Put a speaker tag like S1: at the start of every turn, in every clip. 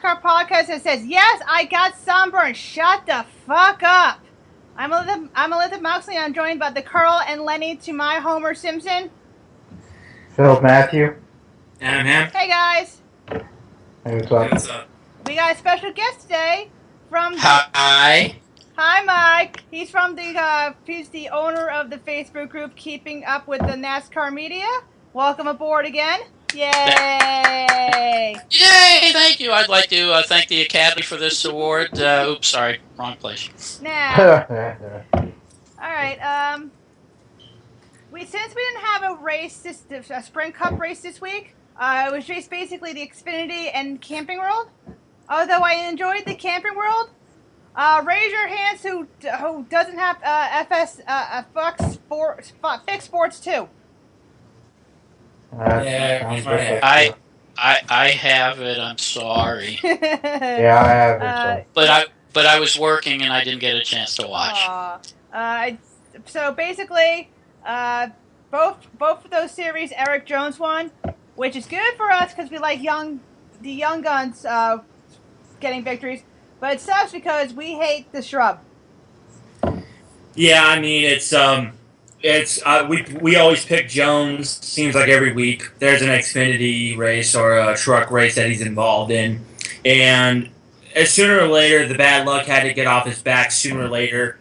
S1: NASCAR podcast that says, yes, I got sunburned. Shut the fuck up. I'm Elizabeth Moxley, and I'm joined by the Curl and Lenny to my Homer Simpson.
S2: Phil, Mathew.
S3: And Hamm.
S1: Hey, guys.
S2: Hey, what's up?
S1: We got a special guest today from...
S3: Hi.
S1: Hi, Mike. He's from the, he's the owner of the Facebook group Keeping Up with the NASCAR Media. Welcome aboard again. Yay!
S3: Yay! Thank you. I'd like to thank the Academy for this award. Oops, sorry, wrong place.
S1: Nah. All right. Since we didn't have a race, a Spring Cup race this week, it was just basically the Xfinity and Camping World. Although I enjoyed the Camping World, raise your hands who doesn't have Fix Sports too.
S3: I have it. I'm sorry.
S2: Yeah, I have it.
S3: But I was working and I didn't get a chance to watch.
S1: So basically, both of those series, Eric Jones won, which is good for us because we like the young guns getting victories. But it sucks because we hate the Shrub.
S4: Yeah, I mean we always pick Jones. Seems like every week there's an Xfinity race or a truck race that he's involved in, and sooner or later the bad luck had to get off his back. Sooner or later,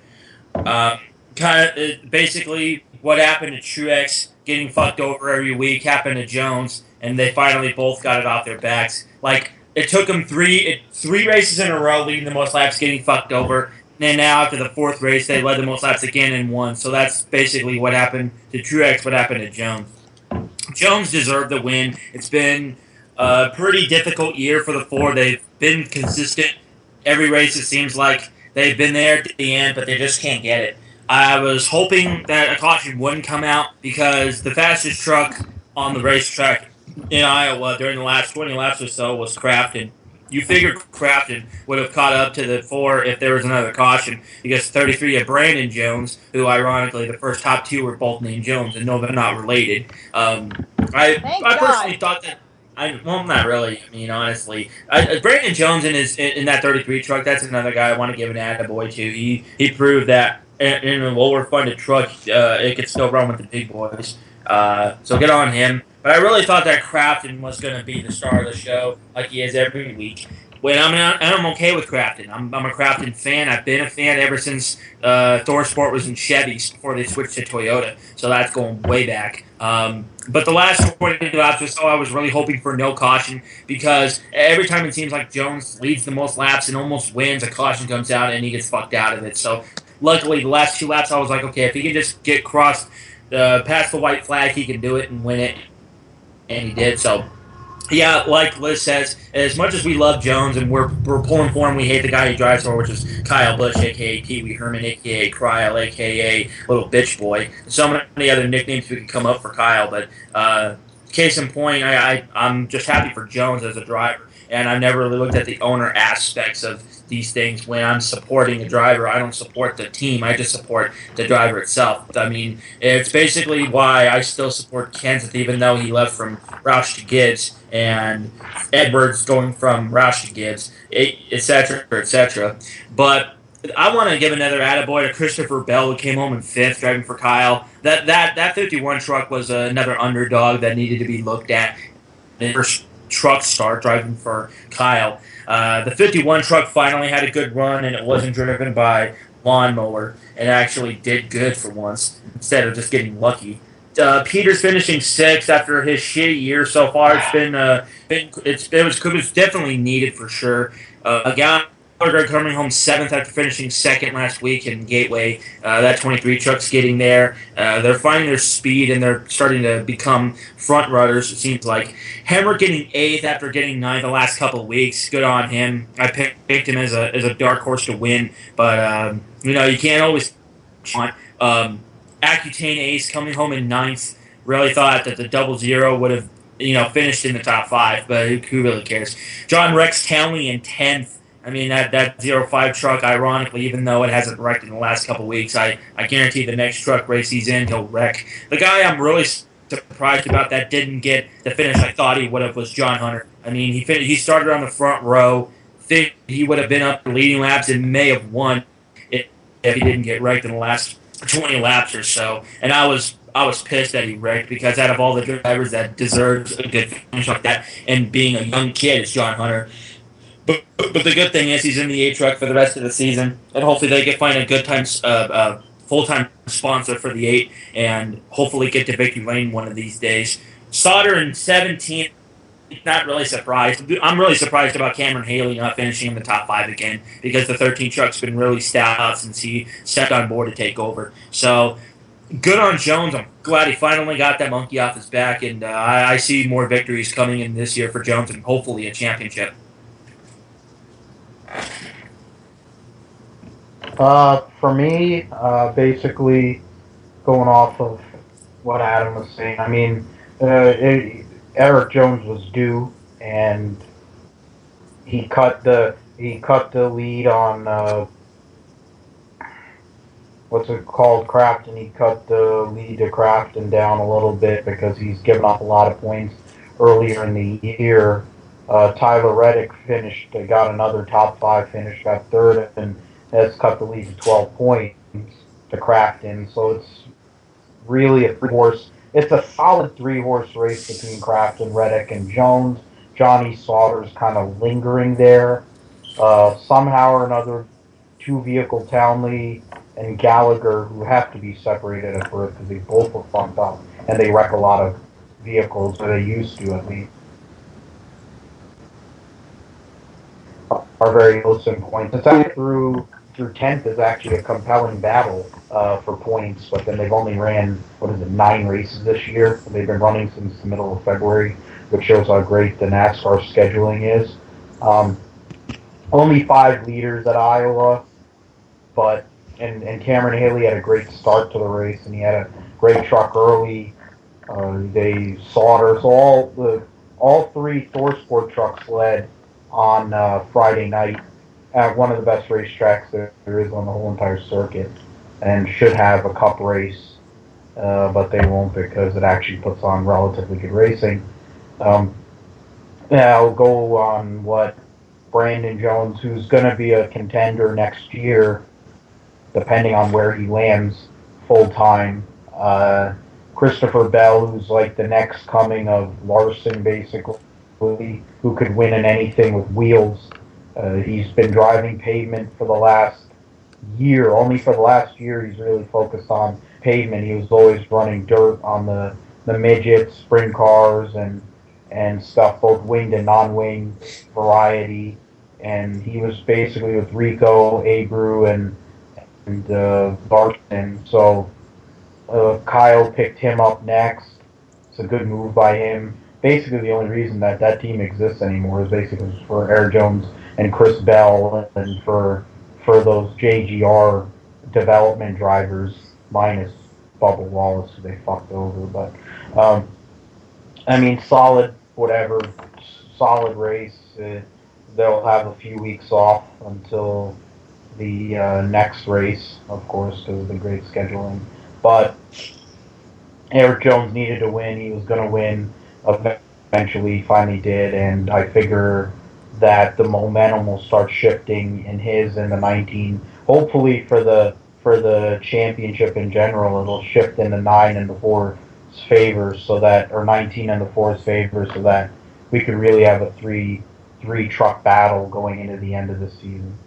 S4: basically what happened to Truex getting fucked over every week happened to Jones, and they finally both got it off their backs. Like it took them three races in a row leading the most laps, getting fucked over. And now, after the fourth race, they led the most laps again and won. So that's basically what happened to Truex, what happened to Jones. Jones deserved the win. It's been a pretty difficult year for the Ford. They've been consistent. Every race, it seems like they've been there at the end, but they just can't get it. I was hoping that a caution wouldn't come out because the fastest truck on the racetrack in Iowa during the last 20 laps or so was Crafton. You figured Crafton would have caught up to the 4 if there was another caution, because 33 had Brandon Jones, who ironically the first top 2 were both named Jones, and no, they're not related. I personally thought that. Well, not really. I mean, honestly, Brandon Jones in that 33 truck. That's another guy I want to give an attaboy to. He proved that in a lower funded truck, it could still run with the big boys. So good on him. But I really thought that Crafton was going to be the star of the show, like he is every week. I'm okay with Crafton. I'm a Crafton fan. I've been a fan ever since ThorSport was in Chevys before they switched to Toyota. So that's going way back. But the last 20 laps or so, I was really hoping for no caution because every time it seems like Jones leads the most laps and almost wins, a caution comes out and he gets fucked out of it. So luckily, the last 2 laps, I was like, okay, if he can just get crossed past the white flag, he can do it and win it. And he did. So, yeah, like Liz says, as much as we love Jones and we're pulling for him, we hate the guy he drives for, which is Kyle Busch, a.k.a. Pee Wee Herman, a.k.a. Cryle, a.k.a. Little Bitch Boy. So many other nicknames we could come up for Kyle. But case in point, I'm just happy for Jones as a driver. And I've never really looked at the owner aspects of these things. When I'm supporting a driver, I don't support the team. I just support the driver itself. I mean, it's basically why I still support Kenseth, even though he left from Roush to Gibbs, and Edwards going from Roush to Gibbs, etc., etc. But I want to give another attaboy to Christopher Bell, who came home in 5th, driving for Kyle. That 51 truck was another underdog that needed to be looked at. First truck start driving for Kyle. The 51 truck finally had a good run, and it wasn't driven by lawnmower. It actually did good for once instead of just getting lucky. Peter's finishing 6th after his shitty year so far. It was definitely needed for sure. Gallagher coming home 7th after finishing 2nd last week in Gateway. That 23 truck's getting there. They're finding their speed and they're starting to become front runners, it seems like. Hammer getting 8th after getting 9th the last couple of weeks. Good on him. I picked him as a dark horse to win, but you can't always want. Accutane Ace coming home in 9th. Really thought that the 00 would have finished in the top 5, but who really cares? John Rex Townley in 10th. I mean, that 05 truck, ironically, even though it hasn't wrecked in the last couple of weeks, I guarantee the next truck race he's in, he'll wreck. The guy I'm really surprised about that didn't get the finish I thought he would have was John Hunter. I mean, he started on the front row. Think he would have been up leading laps and may have won if he didn't get wrecked in the last 20 laps or so. And I was pissed that he wrecked because out of all the drivers that deserves a good finish like that, and being a young kid, it's John Hunter. But the good thing is he's in the A truck for the rest of the season, and hopefully they can find a good time, full time sponsor for the 8, and hopefully get to victory lane one of these days. Sauter in 17. Not really surprised. I'm really surprised about Cameron Haley not finishing in the top 5 again because the 13 truck's been really stout since he stepped on board to take over. So good on Jones. I'm glad he finally got that monkey off his back, and I see more victories coming in this year for Jones and hopefully a championship.
S2: For me, basically going off of what Adam was saying, I mean, Eric Jones was due, and he cut the lead on what's it called, Crafton. He cut the lead to Crafton down a little bit because he's given up a lot of points earlier in the year. Tyler Reddick got another top 5 finish, got third, and has cut the lead to 12 points to Crafton. So it's really a 3-horse. It's a solid 3-horse race between Crafton, Reddick, and Jones. Johnny Sauter's kind of lingering there. Somehow or another, 2-vehicle Townley and Gallagher, who have to be separated at birth because they both were funked up and they wreck a lot of vehicles, or they used to at least, are very close in points. It's actually through 10th is actually a compelling battle for points, but then they've only ran, 9 races this year. They've been running since the middle of February, which shows how great the NASCAR scheduling is. Only 5 leaders at Iowa, but and Cameron Haley had a great start to the race, and he had a great truck early. They Sauter, so all 3 ThorSport trucks led on Friday night at one of the best racetracks there is on the whole entire circuit, and should have a cup race, but they won't because it actually puts on relatively good racing. I'll go on what Brandon Jones, who's going to be a contender next year, depending on where he lands full time. Christopher Bell, who's like the next coming of Larson, basically, who could win in anything with wheels. He's been driving pavement for the last year. Only for the last year he's really focused on pavement. He was always running dirt on the midgets, sprint cars, and stuff, both winged and non-winged variety. And he was basically with Rico, Abreu, and Larson. So Kyle picked him up next. It's a good move by him. Basically, the only reason that team exists anymore is basically for Eric Jones and Chris Bell, and for those JGR development drivers, minus Bubba Wallace, who they fucked over. But I mean, solid race. They'll have a few weeks off until the next race, of course, because of the great scheduling. But Eric Jones needed to win. He was going to win. Eventually, finally did, and I figure that the momentum will start shifting in his and the 19. Hopefully, for the championship in general, it'll shift in the 9 and the 4's favor, so that, or 19 and the 4's favor, so that we could really have a three truck battle going into the end of the season.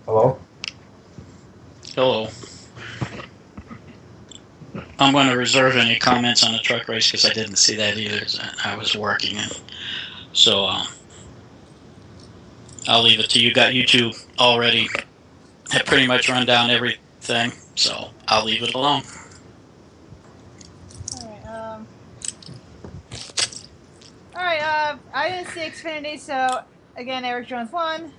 S2: Hello?
S3: Hello. I'm going to reserve any comments on the truck race because I didn't see that either. I was working, so I'll leave it to you. You two already have pretty much run down everything, so I'll leave it alone.
S1: All right. I didn't see Xfinity, so again, Eric Jones won.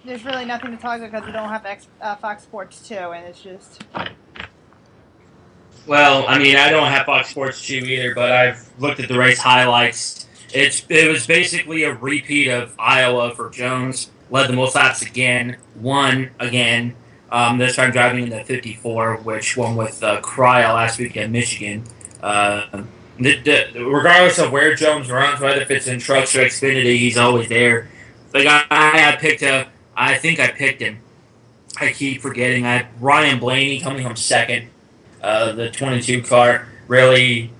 S1: There's really nothing to talk about because we don't have Fox Sports 2, and it's just...
S4: Well, I mean, I don't have Fox Sports 2 either, but I've looked at the race highlights. It was basically a repeat of Iowa for Jones. Led the most laps again, won again. This time driving in the 54, which won with Cryle last week at Michigan. Regardless of where Jones runs, whether if it's in trucks or Xfinity, he's always there. The guy I think I picked him. I keep forgetting. I had Ryan Blaney coming home second. The 22 car really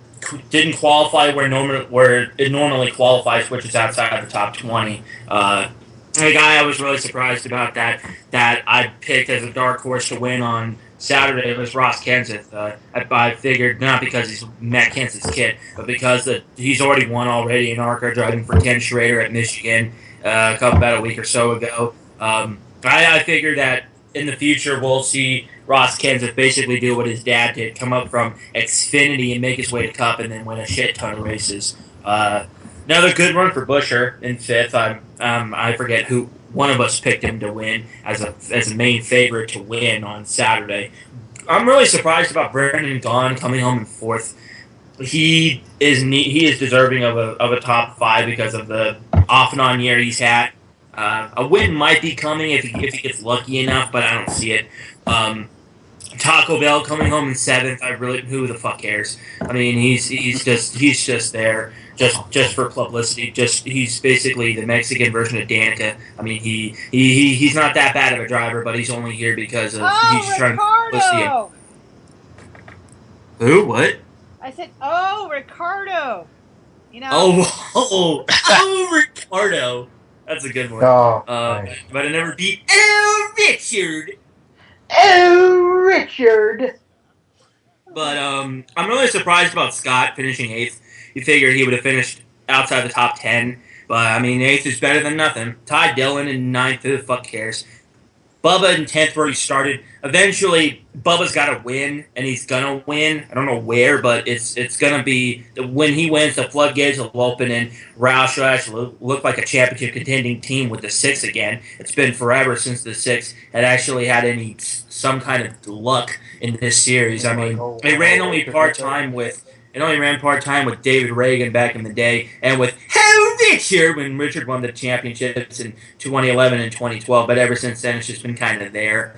S4: didn't qualify where it normally qualifies, which is outside the top 20. A guy I was really surprised about that I picked as a dark horse to win on Saturday was Ross Kenseth. I figured not because he's Matt Kenseth's kid, but because he's already won already in ARCA driving for Ken Schrader at Michigan about a week or so ago. I figured that in the future we'll see Ross Kenseth basically do what his dad did, come up from Xfinity and make his way to Cup and then win a shit ton of races. Another good run for Buescher in fifth. I forget who one of us picked him to win as a main favorite to win on Saturday. I'm really surprised about Brendan Gaughan coming home in fourth. He is deserving of a top five because of the off and on year he's had. A win might be coming if he gets lucky enough, but I don't see it. Taco Bell coming home in seventh. Who the fuck cares? I mean, he's just there just for publicity. He's basically the Mexican version of Danica. I mean, he's not that bad of a driver, but he's only here because of he's trying to publicity. Who? What?
S1: I said, Ricardo. You know.
S4: Oh, Ricardo. That's a good one.
S2: Oh, nice.
S4: But it never beat Richard.
S2: Oh, Richard.
S4: But I'm really surprised about Scott finishing eighth. You figured he would have finished outside the top 10. But, I mean, eighth is better than nothing. Ty Dillon in ninth. Who the fuck cares? Bubba in 10th where he started. Eventually, Bubba's got to win, and he's going to win. I don't know where, but it's going to be when he wins, the floodgates will open, and Roush will actually look like a championship contending team with the 6 again. It's been forever since the 6 had actually had some kind of luck in this series. I mean, it ran only part-time with David Reagan back in the day, and with Richard when Richard won the championships in 2011 and 2012. But ever since then, it's just been kind of there.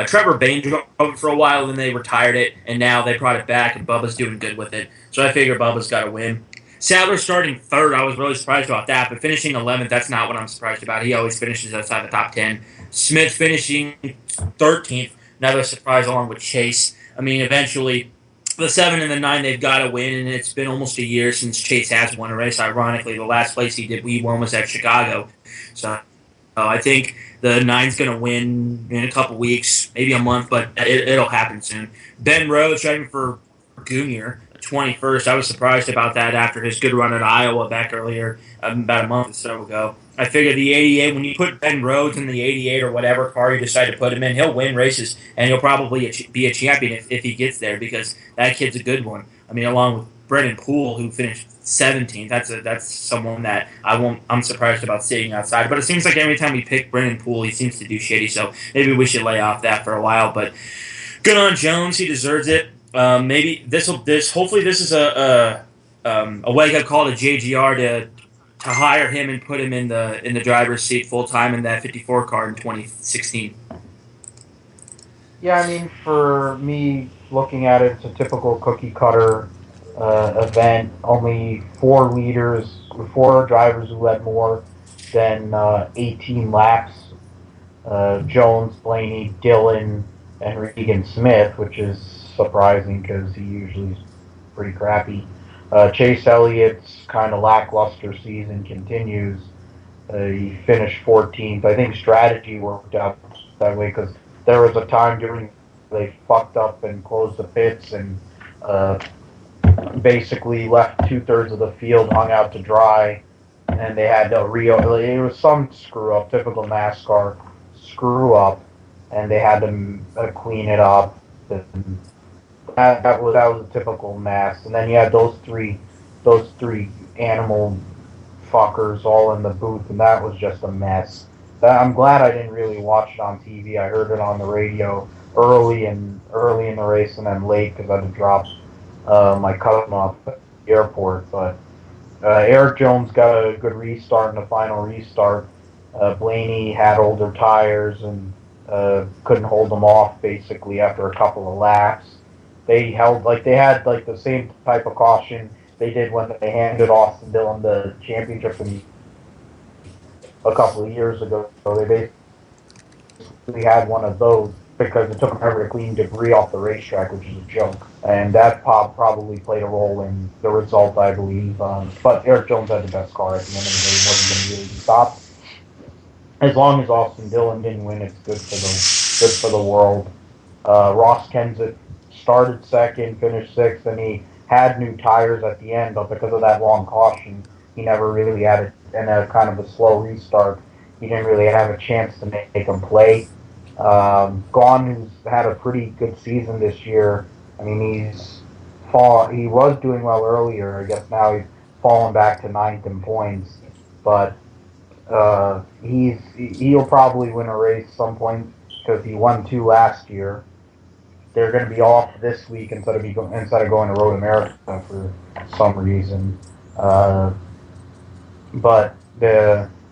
S4: Trevor Bayne drove it for a while, then they retired it, and now they brought it back, and Bubba's doing good with it. So I figure Bubba's got to win. Sadler starting third, I was really surprised about that, but finishing 11th, that's not what I'm surprised about. He always finishes outside the top 10. Smith finishing 13th, another surprise along with Chase. I mean, eventually, the 7 and the 9, they've got to win, and it's been almost a year since Chase has won a race. Ironically, the last place he won was at Chicago. So I think the 9's going to win in a couple weeks, maybe a month, but it'll happen soon. Ben Rhodes driving for Goonier, 21st. I was surprised about that after his good run at Iowa back earlier, about a month or so ago. I figured the 88, when you put Ben Rhodes in the 88 or whatever car you decide to put him in, he'll win races, and he'll probably be a champion if he gets there, because that kid's a good one. I mean, along with Brendan Poole, who finished 17th, that's someone that I'm surprised about seeing outside. But it seems like every time we pick Brendan Poole, he seems to do shitty, so maybe we should lay off that for a while. But good on Jones, he deserves it. Maybe hopefully this is a wake-up call to JGR to hire him and put him in the driver's seat full time in that 54 car in 2016.
S2: Yeah, I mean, for me, looking at it, it's a typical cookie cutter event. Only 4 drivers who led more than 18 laps. Jones, Blaney, Dillon, and Regan Smith, which is surprising because he usually is pretty crappy. Chase Elliott's kind of lackluster season continues. He finished 14th. I think strategy worked out that way because there was a time during they fucked up and closed the pits and basically left 2/3 of the field hung out to dry, and they had to it was some screw up, typical NASCAR screw up, and they had to clean it up. And that was a typical mess. And then you had those three animal fuckers all in the booth, and that was just a mess. I'm glad I didn't really watch it on TV. I heard it on the radio early in the race, and then late because I had to drop my cousin off at the airport. But Eric Jones got a good restart in the final restart. Blaney had older tires, and couldn't hold them off basically after a couple of laps. They had the same type of caution they did when they handed Austin Dillon the championship a couple of years ago. So they basically had one of those because it took them ever to clean debris off the racetrack, which is a joke. And that probably played a role in the result, I believe. But Eric Jones had the best car at the end of the day. He wasn't going to really be stopped. As long as Austin Dillon didn't win, it's good for the world. Ross Kenseth started second, finished sixth, and he had new tires at the end, but because of that long caution, he never really had it. And a kind of a slow restart, he didn't really have a chance to make him play. Gone, who's had a pretty good season this year. I mean, he was doing well earlier. I guess now he's fallen back to ninth in points, but he'll probably win a race some point because he won 2 last year. They're going to be off this week instead of going to Road America for some reason. But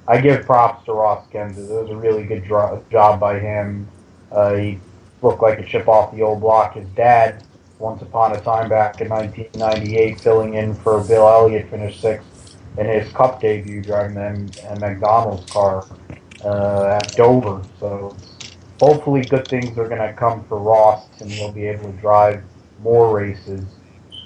S2: I give props to Ross Kenseth. It was a really good job by him. He looked like a chip off the old block. His dad, once upon a time back in 1998, filling in for Bill Elliott, finished 6th in his Cup debut driving a McDonald's car at Dover. So hopefully good things are going to come for Ross and he'll be able to drive more races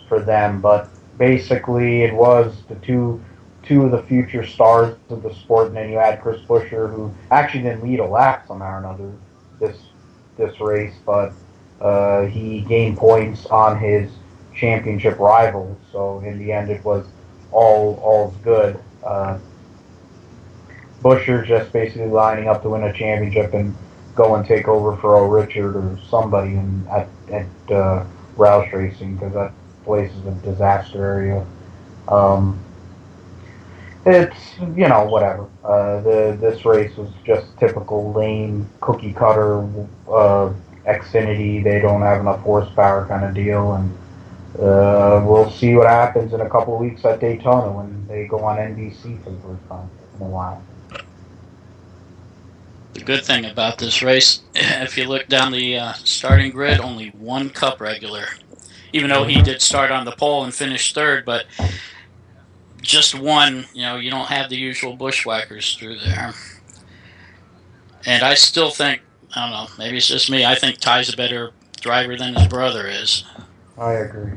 S2: for them. But basically it was the two of the future stars of the sport, and then you had Chris Buescher, who actually didn't lead a lap somehow or another this race, but he gained points on his championship rival. So in the end it was all's good. Buescher just basically lining up to win a championship and go and take over for Earl Richard or somebody at Roush Racing, because that place is a disaster area. It's, whatever. This race was just typical lame cookie cutter Xfinity. They don't have enough horsepower kind of deal, and we'll see what happens in a couple of weeks at Daytona when they go on NBC for the first time in a while.
S3: The good thing about this race, if you look down the starting grid, only one Cup regular. Even though he did start on the pole and finish third, but just one, you don't have the usual bushwhackers through there. And I still think, I don't know, maybe it's just me, I think Ty's a better driver than his brother is.
S2: I agree.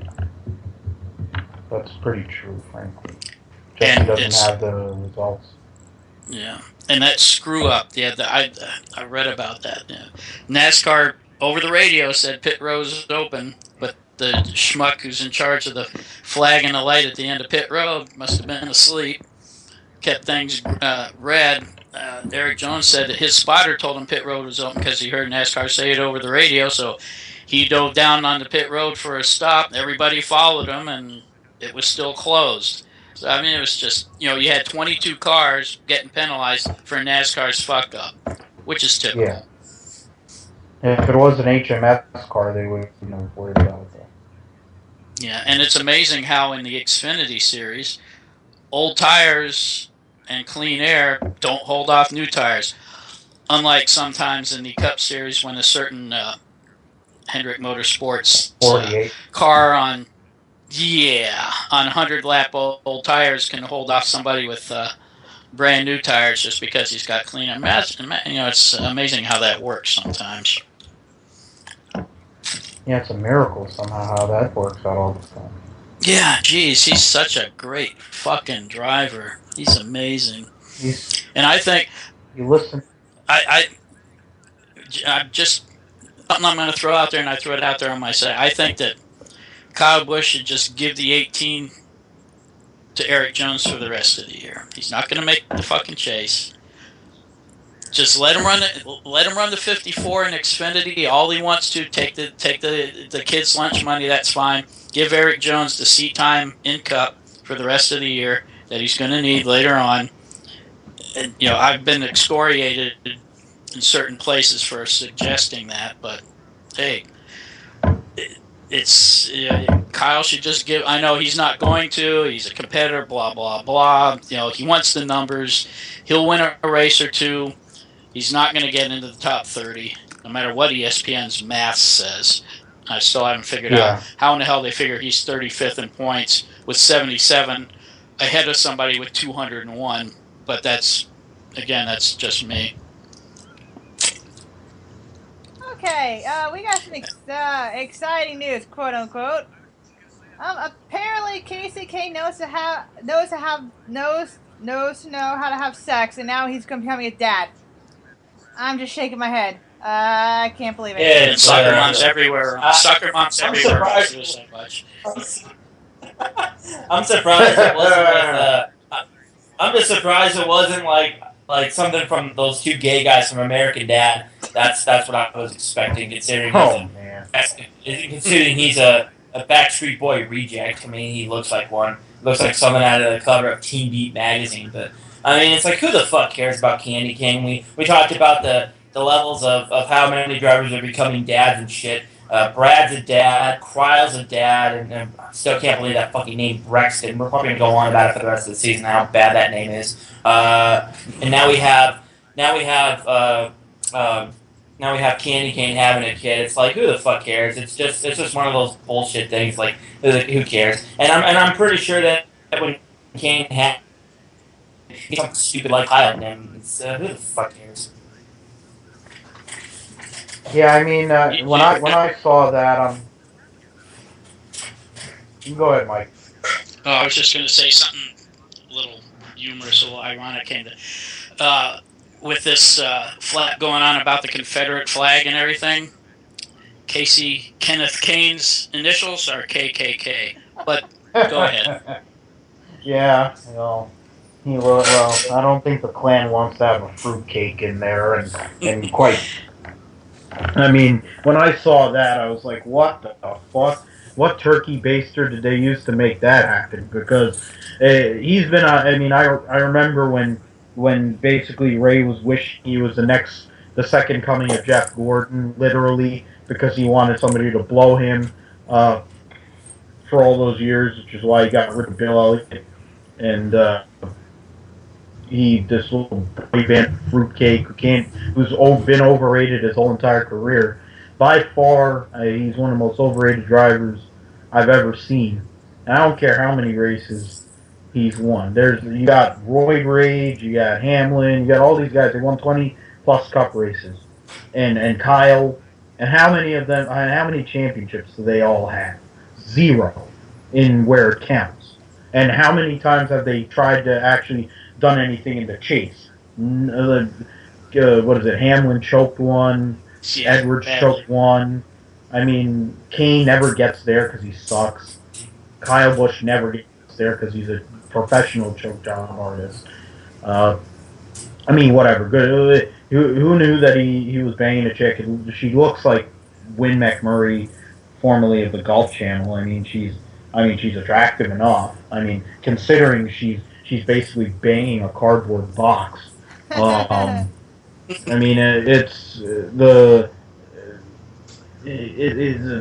S2: That's pretty true, frankly. Justin doesn't have the results.
S3: Yeah. And that screw up, I read about that. Yeah. NASCAR over the radio said pit road is open, but the schmuck who's in charge of the flag and the light at the end of pit road must have been asleep. Kept things red. Eric Jones said that his spotter told him pit road was open because he heard NASCAR say it over the radio, so he dove down on the pit road for a stop. Everybody followed him, and it was still closed. So, I mean, it was just, you had 22 cars getting penalized for NASCAR's fuck up, which is typical.
S2: Yeah. If it was an HMS car, they wouldn't have worried about it.
S3: Yeah, and it's amazing how in the Xfinity series, old tires and clean air don't hold off new tires. Unlike sometimes in the Cup Series when a certain Hendrick Motorsports car on 100-lap old tires can hold off somebody with brand new tires just because he's got clean air. It's amazing how that works sometimes.
S2: Yeah, it's a miracle somehow how that works out all the time.
S3: Yeah, geez, he's such a great fucking driver. He's amazing. And I think...
S2: You listen...
S3: I'm just... Something I'm going to throw out there, and I throw it out there on my side. I think that Kyle Busch should just give the 18 to Eric Jones for the rest of the year. He's not going to make the fucking chase. Just let him run the 54 in Xfinity. All he wants to take the kids' lunch money. That's fine. Give Eric Jones the seat time in Cup for the rest of the year that he's going to need later on. And, I've been excoriated in certain places for suggesting that, but hey, it's Kyle should just give. I know he's not going to. He's a competitor. Blah blah blah. He wants the numbers. He'll win a race or two. He's not going to get into the top 30, no matter what ESPN's math says. I still haven't figured out how in the hell they figure he's 35th in points with 77 ahead of somebody with 201. But that's just me.
S1: Okay, we got some exciting news, quote unquote. Apparently Casey K knows to know how to have sex, and now he's becoming a dad. I'm just shaking my head. I can't believe it.
S3: And soccer moms everywhere. Soccer moms everywhere. On Suicide Watch.
S4: I'm surprised it wasn't with. I'm just surprised it wasn't like something from those two gay guys from American Dad. That's what I was expecting, considering he's a Backstreet Boy reject. I mean, he looks like one. Looks like someone out of the cover of Teen Beat magazine. But I mean, it's like, who the fuck cares about Kandy King? We talked about the levels of how many drivers are becoming dads and shit. Brad's a dad, Kryle's a dad, and I still can't believe that fucking name Brexton. We're probably gonna go on about it for the rest of the season, how bad that name is. And now we have Kandy Kane having a kid. It's like, who the fuck cares? It's just one of those bullshit things. Like, who cares? And I'm pretty sure that when Kane had something stupid like Kyle, and it's, who the fuck cares?
S2: Yeah, I mean, when I saw that, you go ahead, Mike.
S3: Oh, I was just going to say something a little humorous, a little ironic, with this flap going on about the Confederate flag and everything. Casey Kenneth Kane's initials are KKK. But go ahead.
S2: Yeah, well, I don't think the Klan wants to have a fruitcake in there, and quite. I mean, when I saw that, I was like, what the fuck? What turkey baster did they use to make that happen? Because he's been, I mean, I remember when basically Ray was wishing he was the second coming of Jeff Gordon, literally, because he wanted somebody to blow him for all those years, which is why he got rid of Bill Elliott. And this little boy band fruitcake who's been overrated his whole entire career. By far, he's one of the most overrated drivers I've ever seen. And I don't care how many races he's won. You got Royd Rage, you got Hamlin, you got all these guys. They won 20+ Cup races, and Kyle. And how many championships do they all have? 0 in where it counts. And how many times have they tried to actually done anything in the chase? What is it? Hamlin choked one. Yeah, Edwards choked one. I mean, Kane never gets there because he sucks. Kyle Busch never gets there because he's a professional choke job artist. I mean, whatever. Good. Who knew that he was banging a chick? She looks like Wynn McMurray, formerly of the Golf Channel. I mean, she's attractive enough. I mean, considering she's basically banging a cardboard box. I mean, it's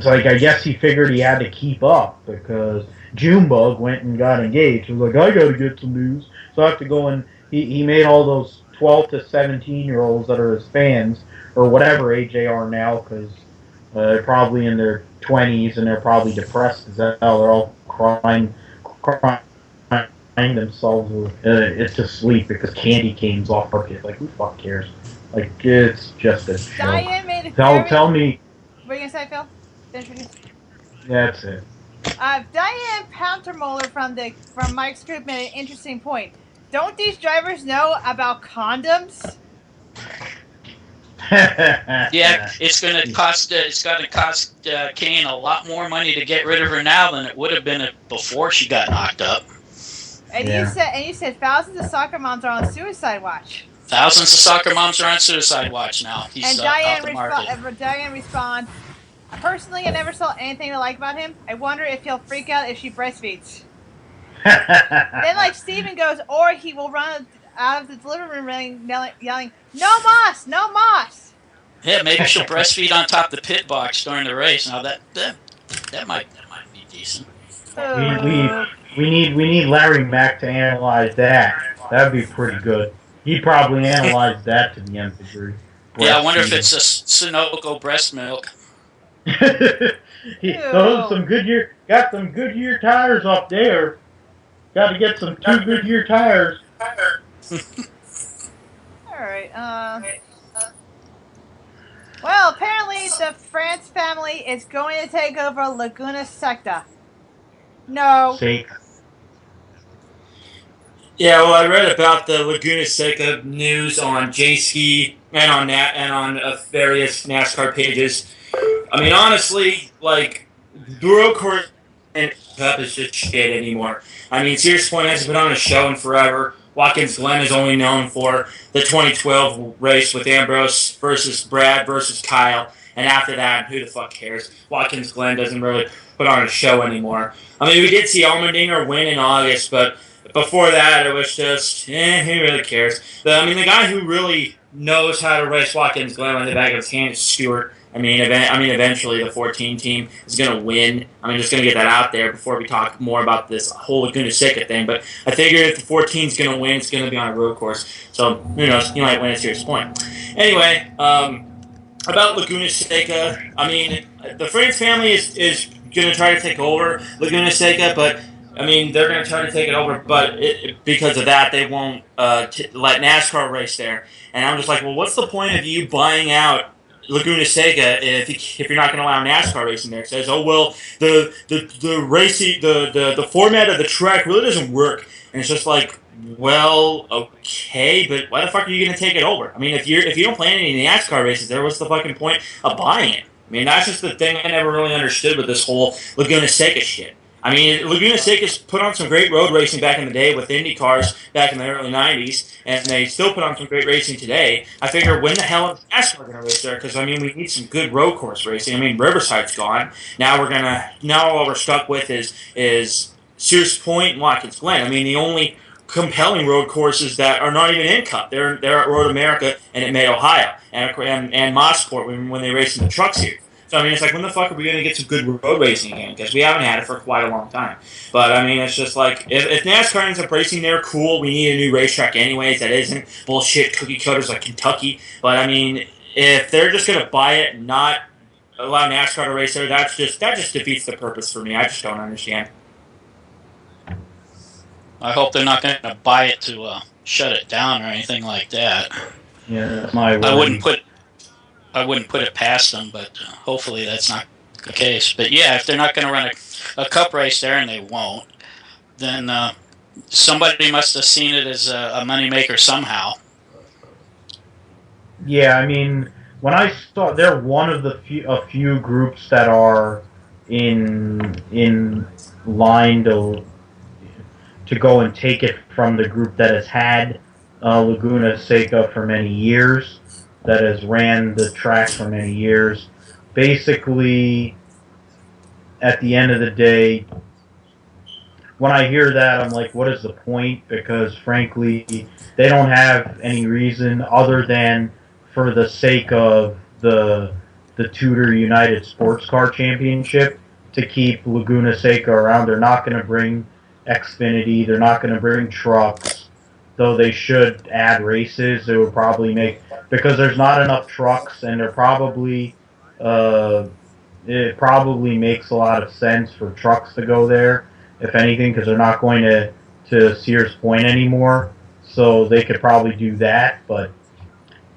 S2: like, I guess he figured he had to keep up because Junebug went and got engaged. He was like, I got to get some news, so I have to go and he made all those 12 to 17-year-olds that are his fans or whatever age they are now, because they're probably in their 20s and they're probably depressed as hell. They're all crying themselves to sleep because Kandy Kane's off market. Like, who the fuck cares? Like, it's just a joke.
S1: Diane made it
S2: tell me.
S1: What are you gonna say, Phil?
S2: That's it.
S1: Diane Pountermoller from Mike's group made an interesting point. Don't these drivers know about condoms?
S3: Yeah, it's going to cost Kane a lot more money to get rid of her now than it would have been before she got knocked up.
S1: And you said thousands of soccer moms are on suicide watch.
S3: Thousands of soccer moms are on suicide watch now. He's
S1: and Diane respond, personally, I never saw anything to like about him. I wonder if he'll freak out if she breastfeeds. Then, like, Steven goes, or he will run out of the delivery room yelling, no moss, no moss.
S3: Yeah, maybe she'll breastfeed on top of the pit box during the race. Now that might be decent.
S2: We need Larry Mack to analyze that. That'd be pretty good. He probably analyzed that to the nth degree.
S3: Yeah, I wonder if it's a Sunoco breast milk.
S2: Those some Goodyear got some Goodyear tires up there. Got to get some 2 Goodyear tires.
S1: All right. Well, apparently the France family is going to take over Laguna Seca. No.
S2: Sake.
S4: Yeah, well, I read about the Laguna Seca news on JSki and on various NASCAR pages. I mean, honestly, like the road course and Cup is just shit anymore. I mean, Sears Point hasn't been on a show in forever. Watkins Glen is only known for the 2012 race with Ambrose versus Brad versus Kyle, and after that, who the fuck cares? Watkins Glen doesn't really put on a show anymore. I mean, we did see Allmendinger win in August, but before that, it was just, who really cares? The guy who really knows how to race Watkins Glen on the back of his hand is Stewart. Eventually the 14 team is going to win. Just going to get that out there before we talk more about this whole Laguna Seca thing. But I figure if the 14 is going to win, it's going to be on a road course. So, who knows? You might win at Sears Point. Anyway, about Laguna Seca, the France family is going to try to take over Laguna Seca, but they're going to try to take it over, but because of that, they won't let NASCAR race there. And I'm just like, well, what's the point of you buying out Laguna Seca if you're not going to allow NASCAR racing there? It says, oh well, the racing the format of the track really doesn't work, and it's just like, well, okay, but why the fuck are you going to take it over? If you don't plan any NASCAR races there, what's the fucking point of buying it? That's just the thing I never really understood with this whole Laguna Seca shit. Laguna Seca's put on some great road racing back in the day with Indy cars back in the early 90s, and they still put on some great racing today. I figure, when the hell is NASCAR going to race there? Because, we need some good road course racing. Riverside's gone. Now all we're stuck with is Sears Point and Watkins Glen. The only compelling road courses that are not even in Cup. They're at Road America and at Mid-Ohio, and Mosport when they race in the trucks here. So, it's like, when the fuck are we going to get some good road racing again? Because we haven't had it for quite a long time. But, it's just like, if NASCAR ends up racing there, cool, we need a new racetrack anyways. That isn't bullshit cookie cutters like Kentucky. But, if they're just going to buy it and not allow NASCAR to race there, that just defeats the purpose for me. I just don't understand.
S3: I hope they're not going to buy it to shut it down or anything like that.
S2: Yeah, that's my word.
S3: I wouldn't put it past them, but hopefully that's not the case. But yeah, if they're not going to run a cup race there, and they won't, then somebody must have seen it as a moneymaker somehow.
S2: Yeah, when I saw, they're one of a few groups that are in line to go and take it from the group that has had Laguna Seca for many years, that has ran the track for many years. Basically, at the end of the day, when I hear that, I'm like, what is the point? Because, frankly, they don't have any reason other than for the sake of the Tudor United Sports Car Championship to keep Laguna Seca around. They're not going to bring Xfinity. They're not going to bring trucks, though they should add races. It would probably because there's not enough trucks, and it probably makes a lot of sense for trucks to go there, if anything, because they're not going to Sears Point anymore. So they could probably do that, but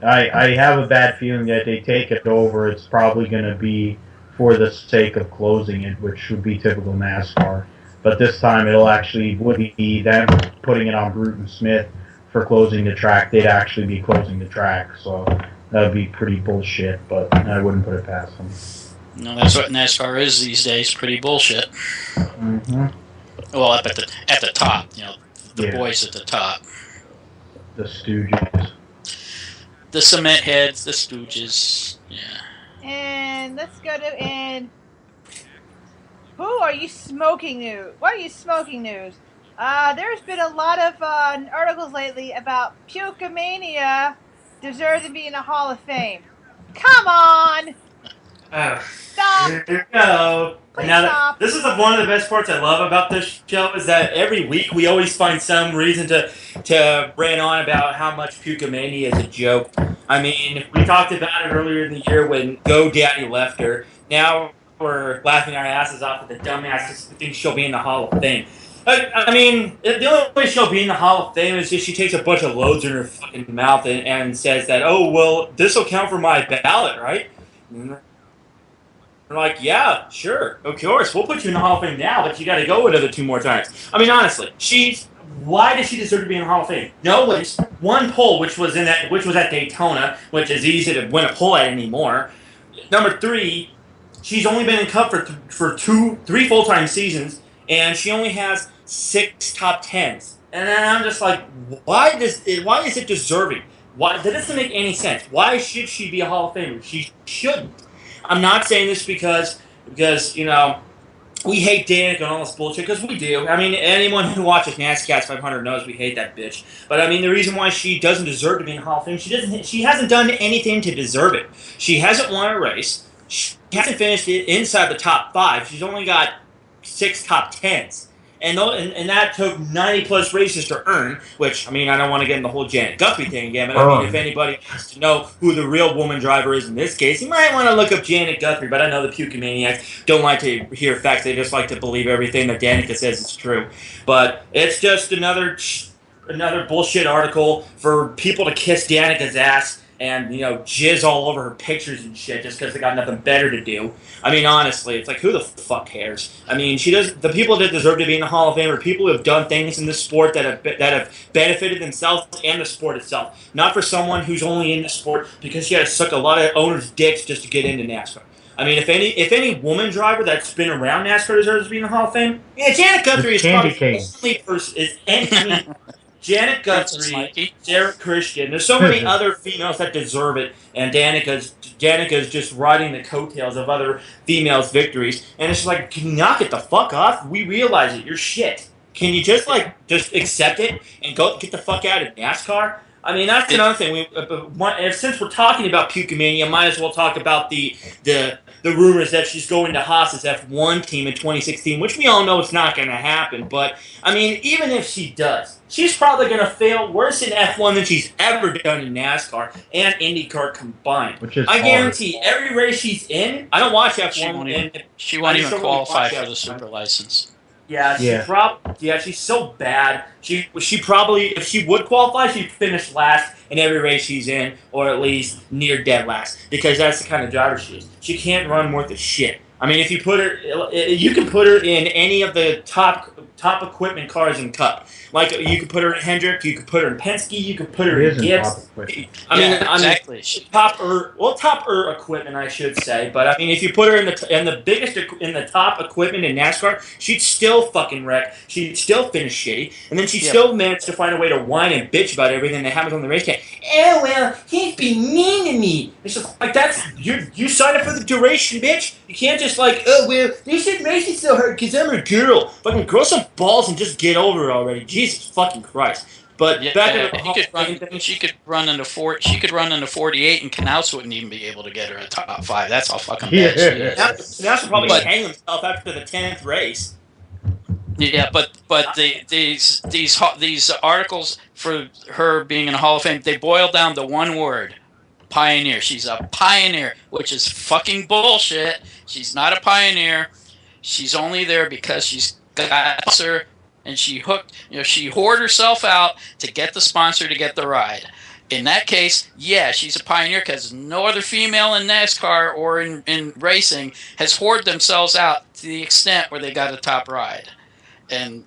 S2: I have a bad feeling that they take it over, it's probably going to be for the sake of closing it, which would be typical NASCAR. But this time would be them putting it on Bruton Smith for closing the track. They'd actually be closing the track, so that would be pretty bullshit, but I wouldn't put it past them.
S3: No, that's what NASCAR is these days, pretty bullshit.
S2: Mm-hmm.
S3: Well, up at the top, the boys at the top.
S2: The Stooges.
S3: The cement heads, the Stooges, yeah.
S1: And let's go to who are you smoking news? What are you smoking news? There's been a lot of articles lately about Pukemania deserves to be in the Hall of Fame. Come on! Stop.
S4: No.
S1: Please
S4: Now,
S1: stop.
S4: this is one of the best parts I love about this show is that every week we always find some reason to rant on about how much Pukamania is a joke. I mean, we talked about it earlier in the year when GoDaddy left her. Now we're laughing our asses off at the dumbass who thinks she'll be in the Hall of Fame. I mean, the only way she'll be in the Hall of Fame is if she takes a bunch of loads in her fucking mouth and says that, oh, well, this will count for my ballot, right? They're like, yeah, sure, of course, we'll put you in the Hall of Fame now, but you got to go another 2 more times. I mean, honestly, why does she deserve to be in the Hall of Fame? No, it's one poll, which was at Daytona, which is easy to win a poll at anymore. Number 3, she's only been in Cup for 3 full-time seasons, and she only has 6 top 10s. And then I'm just like, why is it deserving? Why that doesn't make any sense? Why should she be a Hall of Famer? She shouldn't. I'm not saying this because we hate Danica and all this bullshit, because we do. I mean, anyone who watches NASCAST 500 knows we hate that bitch. But I mean, the reason why she doesn't deserve to be in the Hall of Fame, she hasn't done anything to deserve it. She hasn't won a race. She hasn't finished inside the top 5. She's only got 6 top 10s. And that took 90 plus races to earn, which, I mean, I don't want to get in the whole Janet Guthrie thing again, but I mean, if anybody wants to know who the real woman driver is in this case, you might want to look up Janet Guthrie, but I know the Pukemaniacs don't like to hear facts, they just like to believe everything that Danica says is true. But it's just another bullshit article for people to kiss Danica's ass and, jizz all over her pictures and shit just because they got nothing better to do. I mean, honestly, it's like, who the fuck cares? I mean, the people that deserve to be in the Hall of Fame are people who have done things in this sport that have benefited themselves and the sport itself. Not for someone who's only in the sport because she had to suck a lot of owners' dicks just to get into NASCAR. I mean, if any woman driver that's been around NASCAR deserves to be in the Hall of Fame, yeah, Janet Guthrie is probably the only person. Janet Guthrie, Sarah Christian. There's so many other females that deserve it, and Danica's just riding the coattails of other females' victories. And it's just like, can you not get the fuck off? We realize it. You're shit. Can you just accept it and go get the fuck out of NASCAR? I mean, that's another thing. Since we're talking about Pukemania, might as well talk about the rumors that she's going to Haas's F1 team in 2016, which we all know it's not going to happen. But, I mean, even if she does, she's probably going to fail worse in F1 than she's ever done in NASCAR and IndyCar combined. I guarantee every race she's in, I don't watch F1.
S3: She won't even qualify for the super license.
S4: Yeah, she's so bad. She probably, if she would qualify, she'd finish last in every race she's in, or at least near dead last, because that's the kind of driver she is. She can't run worth a shit. I mean, if you can put her in any of the top equipment cars in Cup. Like, you could put her in Hendrick, you could put her in Penske, you could put her in Gibbs.
S3: Exactly.
S4: Top equipment, I should say. But I mean, if you put her in the top equipment in NASCAR, she'd still fucking wreck. She'd still finish shitty, and then she'd still manage to find a way to whine and bitch about everything that happens on the racetrack. Oh well, he's being mean to me. It's just like, that's you signed up for the duration, bitch. You can't just like, oh well, they said racing so hard because I'm a girl. Fucking grow some balls and just get over it already. Jesus fucking Christ. But back to
S3: she could run into 48, and Knaus wouldn't even be able to get her a top 5. That's how fucking bad she is.
S4: Knaus would probably hang himself after the 10th race.
S3: Yeah, but these articles for her being in the Hall of Fame, they boil down to one word: pioneer. She's a pioneer, which is fucking bullshit. She's not a pioneer. She's only there because she's got a sponsor, and she whored herself out to get the sponsor to get the ride. In that case, yeah, she's a pioneer because no other female in NASCAR or in racing has whored themselves out to the extent where they got a top ride. And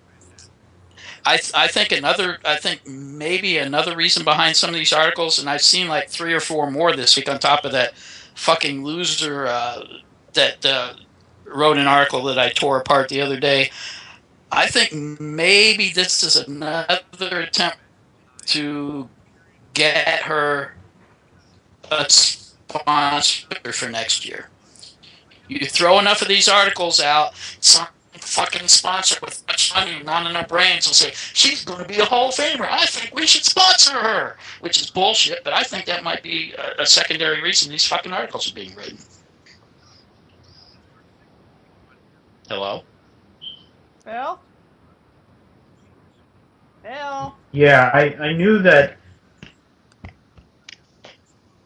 S3: I think maybe another reason behind some of these articles, and I've seen like 3 or 4 more this week on top of that fucking loser that wrote an article that I tore apart the other day. I think maybe this is another attempt to get her a sponsor for next year. You throw enough of these articles out, some fucking sponsor with much money and not enough brains will say, she's going to be a Hall of Famer. I think we should sponsor her, which is bullshit, but I think that might be a secondary reason these fucking articles are being written. Hello?
S1: Phil? Phil?
S2: Yeah, I knew that.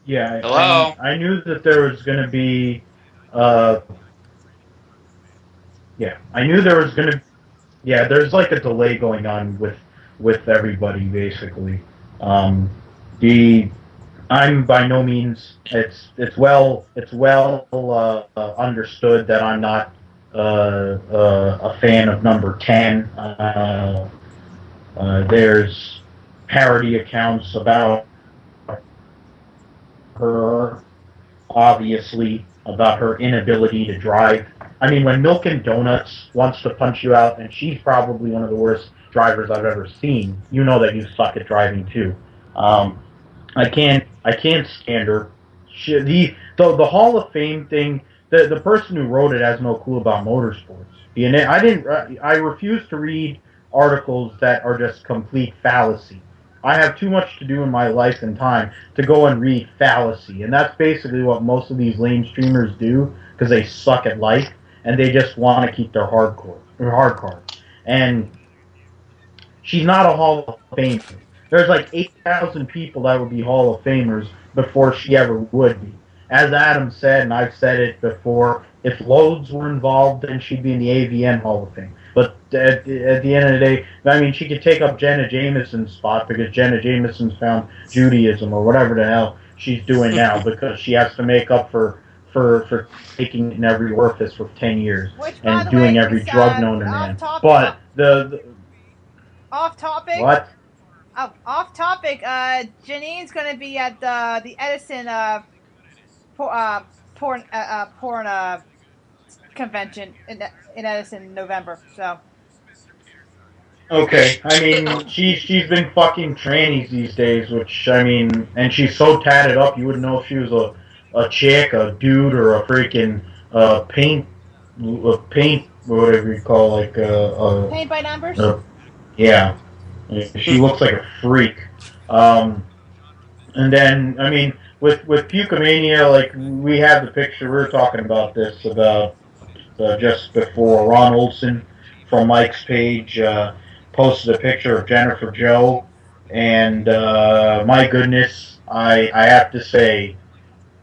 S2: Yeah,
S3: Hello?
S2: I knew that there was going to be. Uh, yeah, I knew there was going to. Yeah, there's like a delay going on with everybody basically. Um, the I'm by no means. It's well understood that I'm not a fan of number 10. There's parody accounts about her, obviously, about her inability to drive. I mean, when Milk and Donuts wants to punch you out, and she's probably one of the worst drivers I've ever seen, you know that you suck at driving too. Um, I can't stand her. The Hall of Fame thing. The person who wrote it has no clue about motorsports. And I refuse to read articles that are just complete fallacy. I have too much to do in my life and time to go and read fallacy, and that's basically what most of these lame streamers do because they suck at life and they just want to keep their hard card. And she's not a Hall of Famer. There's like 8,000 people that would be Hall of Famers before she ever would be. As Adam said, and I've said it before, if Loads were involved, then she'd be in the AVN Hall of Fame. But at the end of the day, I mean, she could take up Jenna Jameson's spot because Jenna Jameson's found Judaism or whatever the hell she's doing now because she has to make up for taking in every orifice for 10 years
S1: Which, by
S2: and
S1: the
S2: doing
S1: way,
S2: every
S1: is,
S2: drug known to man. But
S1: off topic.
S2: what?
S1: Off topic. Janine's gonna be at the Edison porn convention in Edison in November. So.
S2: Okay, I mean she's been fucking trannies these days, which I mean, and she's so tatted up you wouldn't know if she was a chick, a dude, or a freaking paint, whatever you call
S1: Paint by numbers.
S2: Yeah, she looks like a freak. And then I mean with Pukemania, like we have the picture. We were talking about this about just before Ron Olson from Mike's page posted a picture of Jennifer Joe, and my goodness, I have to say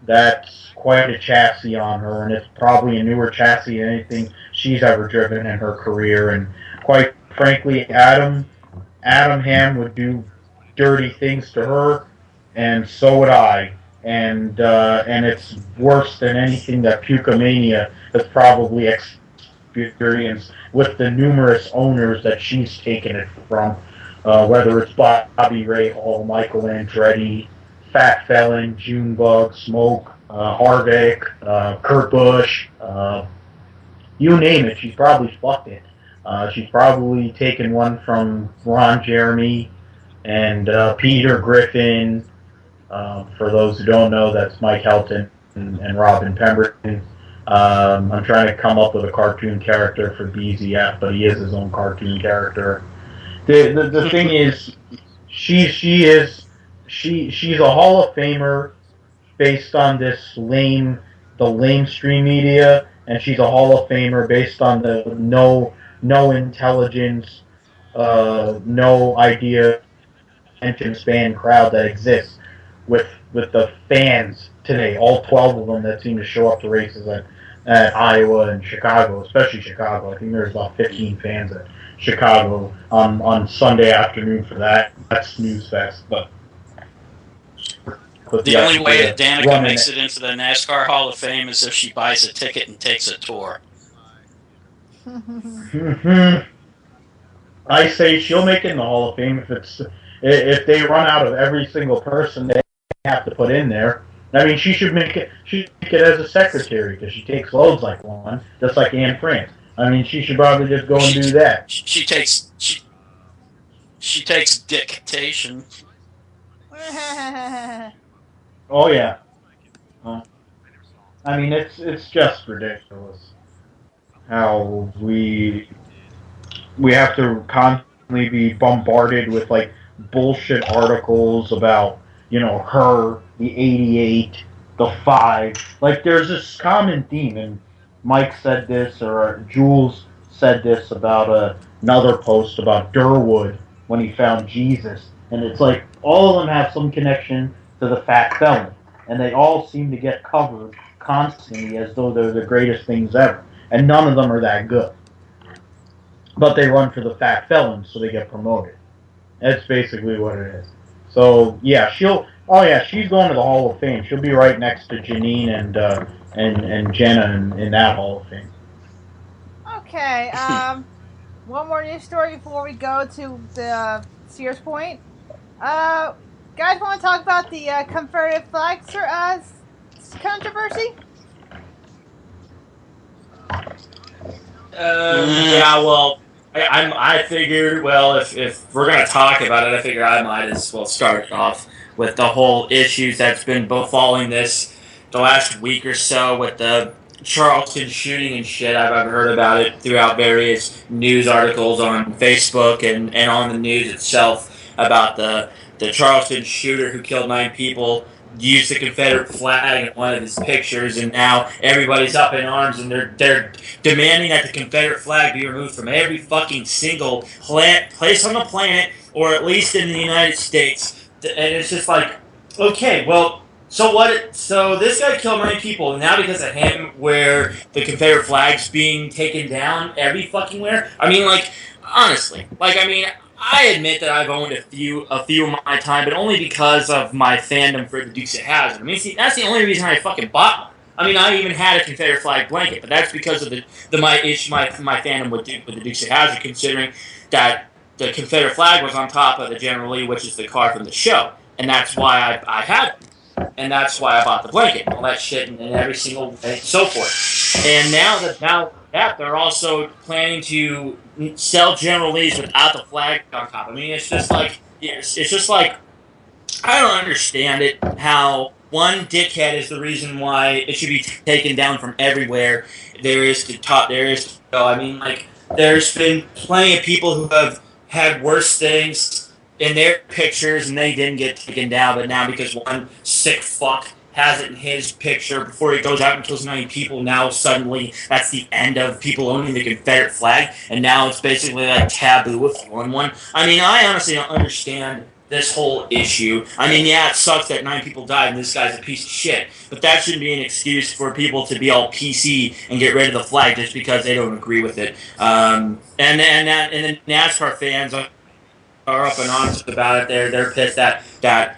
S2: that's quite a chassis on her, and it's probably a newer chassis than anything she's ever driven in her career. And quite frankly, Adam Hamm would do dirty things to her, and so would I. And it's worse than anything that Pukemania has probably experienced with the numerous owners that she's taken it from, whether it's Bobby Ray Hall, Michael Andretti, Fat Felon, Junebug, Smoke, Harvick, Kurt Busch, you name it, she's probably fucked it. She's probably taken one from Ron Jeremy and Peter Griffin. For those who don't know, that's Mike Helton and Robin Pemberton. I'm trying to come up with a cartoon character for BZF, but he is his own cartoon character. The thing is, she's a Hall of Famer based on the lamestream media, and she's a Hall of Famer based on the no intelligence, no idea attention span crowd that exists with the fans today, all 12 of them that seem to show up to races at Iowa and Chicago, especially Chicago. I think there's about 15 fans at Chicago on Sunday afternoon for that. That's Snooze Fest, but
S3: The only way that Danica makes it into the NASCAR Hall of Fame is if she buys a ticket and takes a tour.
S2: I say she'll make it in the Hall of Fame if they run out of every single person they have to put in there. I mean, she should make it. She should make it as a secretary because she takes loads like one, just like Anne France. I mean, she should probably just go and do that.
S3: She takes dictation.
S2: Oh yeah. I mean, it's just ridiculous how we have to constantly be bombarded with like bullshit articles about her, the 88, the 5. Like there's this common theme, and Mike said this, or Jules said this about another post about Durwood when he found Jesus, and it's like all of them have some connection to the fat felon, and they all seem to get covered constantly as though they're the greatest things ever, and none of them are that good. But they run for the fat felon, so they get promoted. That's basically what it is. So yeah, she'll. Oh yeah, she's going to the Hall of Fame. She'll be right next to Janine and Jenna in that Hall of Fame.
S1: Okay. One more news story before we go to the Sears Point. Guys, want to talk about the Confederate flag controversy?
S4: Yeah, well, I figured, well, if we're going to talk about it, I figure I might as well start off with the whole issues that's been befalling this the last week or so with the Charleston shooting and shit. I've heard about it throughout various news articles on Facebook and on the news itself about the Charleston shooter who killed 9 people used the Confederate flag in one of his pictures, and now everybody's up in arms and they're demanding that the Confederate flag be removed from every fucking single place on the planet, or at least in the United States. And it's just like, okay, well, so what? So this guy killed 9 people, and now because of him, where the Confederate flag's being taken down every fucking where. I mean, like, honestly, like, I mean, I admit that I've owned a few of my time, but only because of my fandom for the Dukes of Hazzard. I mean, see, that's the only reason I fucking bought one. I mean, I even had a Confederate flag blanket, but that's because of my fandom with the Dukes of Hazzard, considering that the Confederate flag was on top of the General Lee, which is the car from the show, and that's why I had it. And that's why I bought the blanket and all that shit and every single and so forth. And now that they're also planning to sell General Lee's without the flag on top. I mean, it's just like I don't understand it. How one dickhead is the reason why it should be taken down from everywhere there is to go. I mean, like, there's been plenty of people who have had worse things in their pictures and they didn't get taken down, but now because one sick fuck has it in his picture before he goes out and kills 9 people, now suddenly that's the end of people owning the Confederate flag, and now it's basically like taboo if you own one. I mean, I honestly don't understand this whole issue. I mean, yeah, it sucks that 9 people died and this guy's a piece of shit, but that shouldn't be an excuse for people to be all PC and get rid of the flag just because they don't agree with it. And the NASCAR fans are up in arms about it. They're pissed that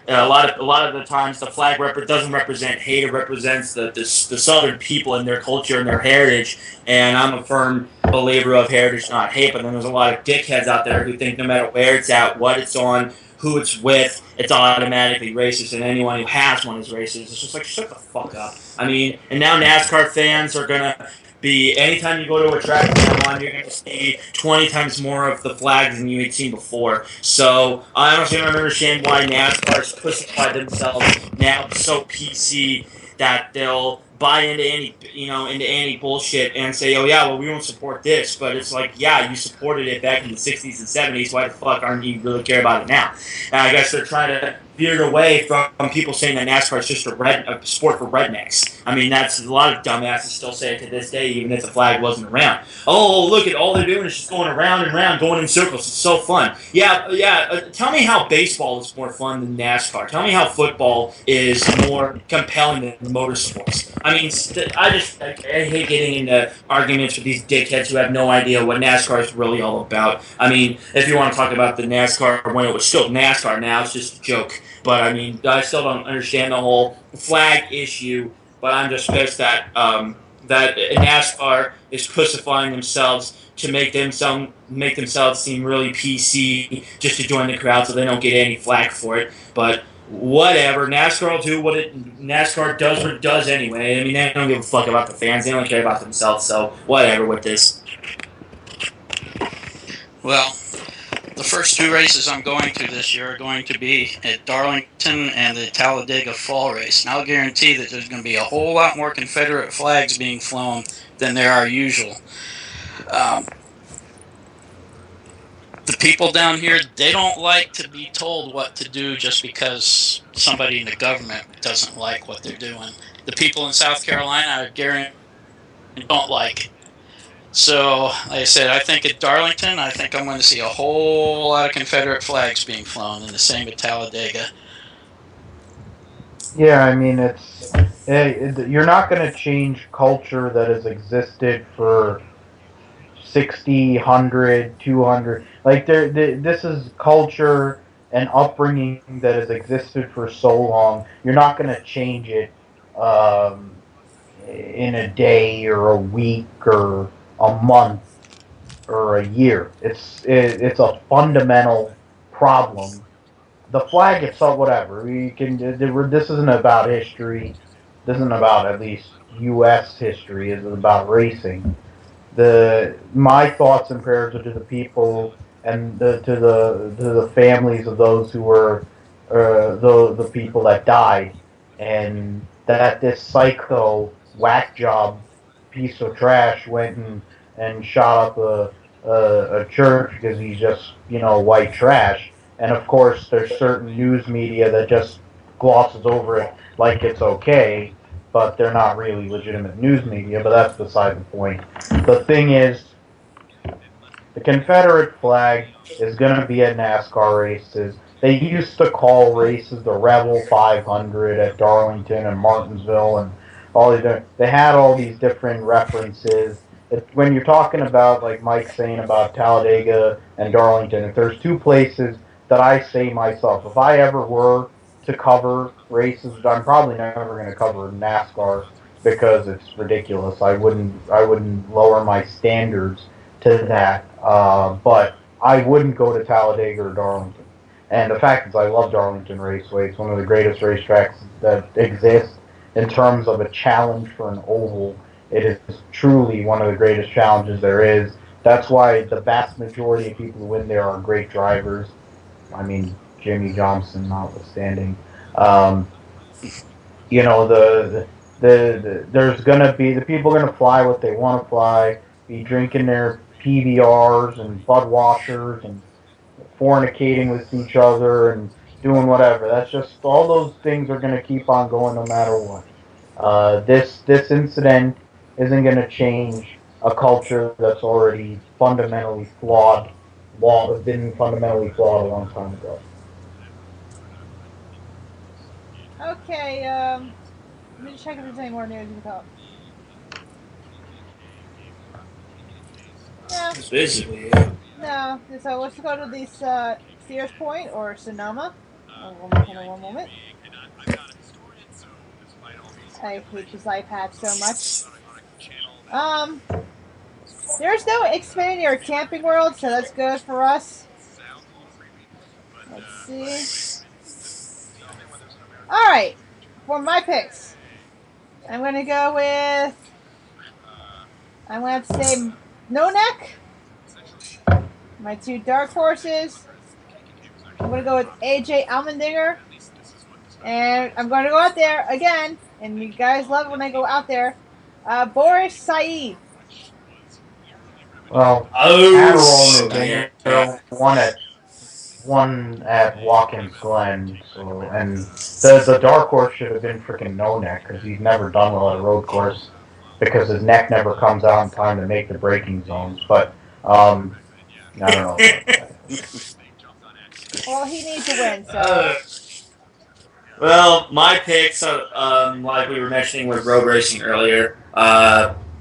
S4: a lot of the times the flag doesn't represent hate. It represents the Southern people and their culture and their heritage. And I'm a firm believer of heritage, not hate. But then there's a lot of dickheads out there who think no matter where it's at, what it's on, who it's with, it's automatically racist, and anyone who has one is racist. It's just like, shut the fuck up. I mean, and now NASCAR fans are gonna be, anytime you go to a track you're going to see 20 times more of the flags than you had seen before. So I honestly don't understand why NASCAR's pushing themselves now so PC that they'll buy into any bullshit and say, oh yeah, well, we won't support this. But it's like, yeah, you supported it back in the 60s and 70s. Why the fuck aren't you really care about it now? And I guess they're trying to veer away from people saying that NASCAR is just a sport for rednecks. I mean, that's a lot of dumbasses still say it to this day, even if the flag wasn't around. Oh, look at all they're doing is just going around and around, going in circles. It's so fun. Yeah. Tell me how baseball is more fun than NASCAR. Tell me how football is more compelling than motorsports. I mean, I hate getting into arguments with these dickheads who have no idea what NASCAR is really all about. I mean, if you want to talk about the NASCAR when it was still NASCAR, now it's just a joke. But I mean, I still don't understand the whole flag issue. But I'm just pissed that that NASCAR is pussifying themselves to make themselves seem really PC just to join the crowd, so they don't get any flack for it. But whatever, NASCAR will do NASCAR does what it does anyway. I mean, they don't give a fuck about the fans; they don't care about themselves. So whatever with this.
S3: Well, the first 2 races I'm going to this year are going to be at Darlington and the Talladega Fall Race. And I'll guarantee that there's going to be a whole lot more Confederate flags being flown than there are usual. The people down here, they don't like to be told what to do just because somebody in the government doesn't like what they're doing. The people in South Carolina, I guarantee don't like. So, like I said, I think at Darlington, I think I'm going to see a whole lot of Confederate flags being flown, and the same at Talladega.
S2: Yeah, I mean, you're not going to change culture that has existed for 60, 100, 200. Like, this is culture and upbringing that has existed for so long. You're not going to change it in a day or a week or a month or a year. It's a fundamental problem. The flag itself, whatever. We can. This isn't about history. This isn't about at least U.S. history. It's about racing. My thoughts and prayers are to the people and to the families of those who were the people that died, and that this psycho whack job piece of trash went and shot up a church because he's just white trash. And of course, there's certain news media that just glosses over it like it's okay, but they're not really legitimate news media. But that's beside the point. The thing is, the Confederate flag is going to be at NASCAR races. They used to call races the Rebel 500 at Darlington and Martinsville, and all these. They had all these different references. When you're talking about, like Mike's saying about Talladega and Darlington, if there's two places that I say myself, if I ever were to cover races, I'm probably never going to cover NASCAR because it's ridiculous. I wouldn't lower my standards to that. But I wouldn't go to Talladega or Darlington. And the fact is, I love Darlington Raceway. It's one of the greatest racetracks that exist in terms of a challenge for an oval. It is truly one of the greatest challenges there is. That's why the vast majority of people who win there are great drivers. I mean, Jimmy Johnson notwithstanding. Um, there's gonna be the people are gonna fly what they want to fly, be drinking their PBRs and Budwashers and fornicating with each other and doing whatever. That's just all those things are gonna keep on going no matter what. This incident isn't gonna change a culture that's already fundamentally flawed. Been fundamentally flawed a long time ago.
S1: Okay, let me just check if there's any more news you can tell. No,
S4: That's basically it.
S1: no. So let's go to this Sears Point or Sonoma. One moment. I hate this iPad so much. There's no Xfinity or Camping World, so that's good for us. Let's see. Alright, for my picks, I'm going to go with, I'm going to have to say No Neck. My two dark horses, I'm going to go with AJ Allmendinger. And I'm going to go out there again, and you guys love it when I go out there, Boris Said.
S2: Well,
S4: Oh,
S2: Adderall one at Watkins Glen, so and the dark horse should have been freaking No Neck because he's never done well at a road course because his neck never comes out in time to make the braking zones. But I don't know.
S1: Well, he needs to win, so.
S4: Well, my picks, like we were mentioning with road racing earlier,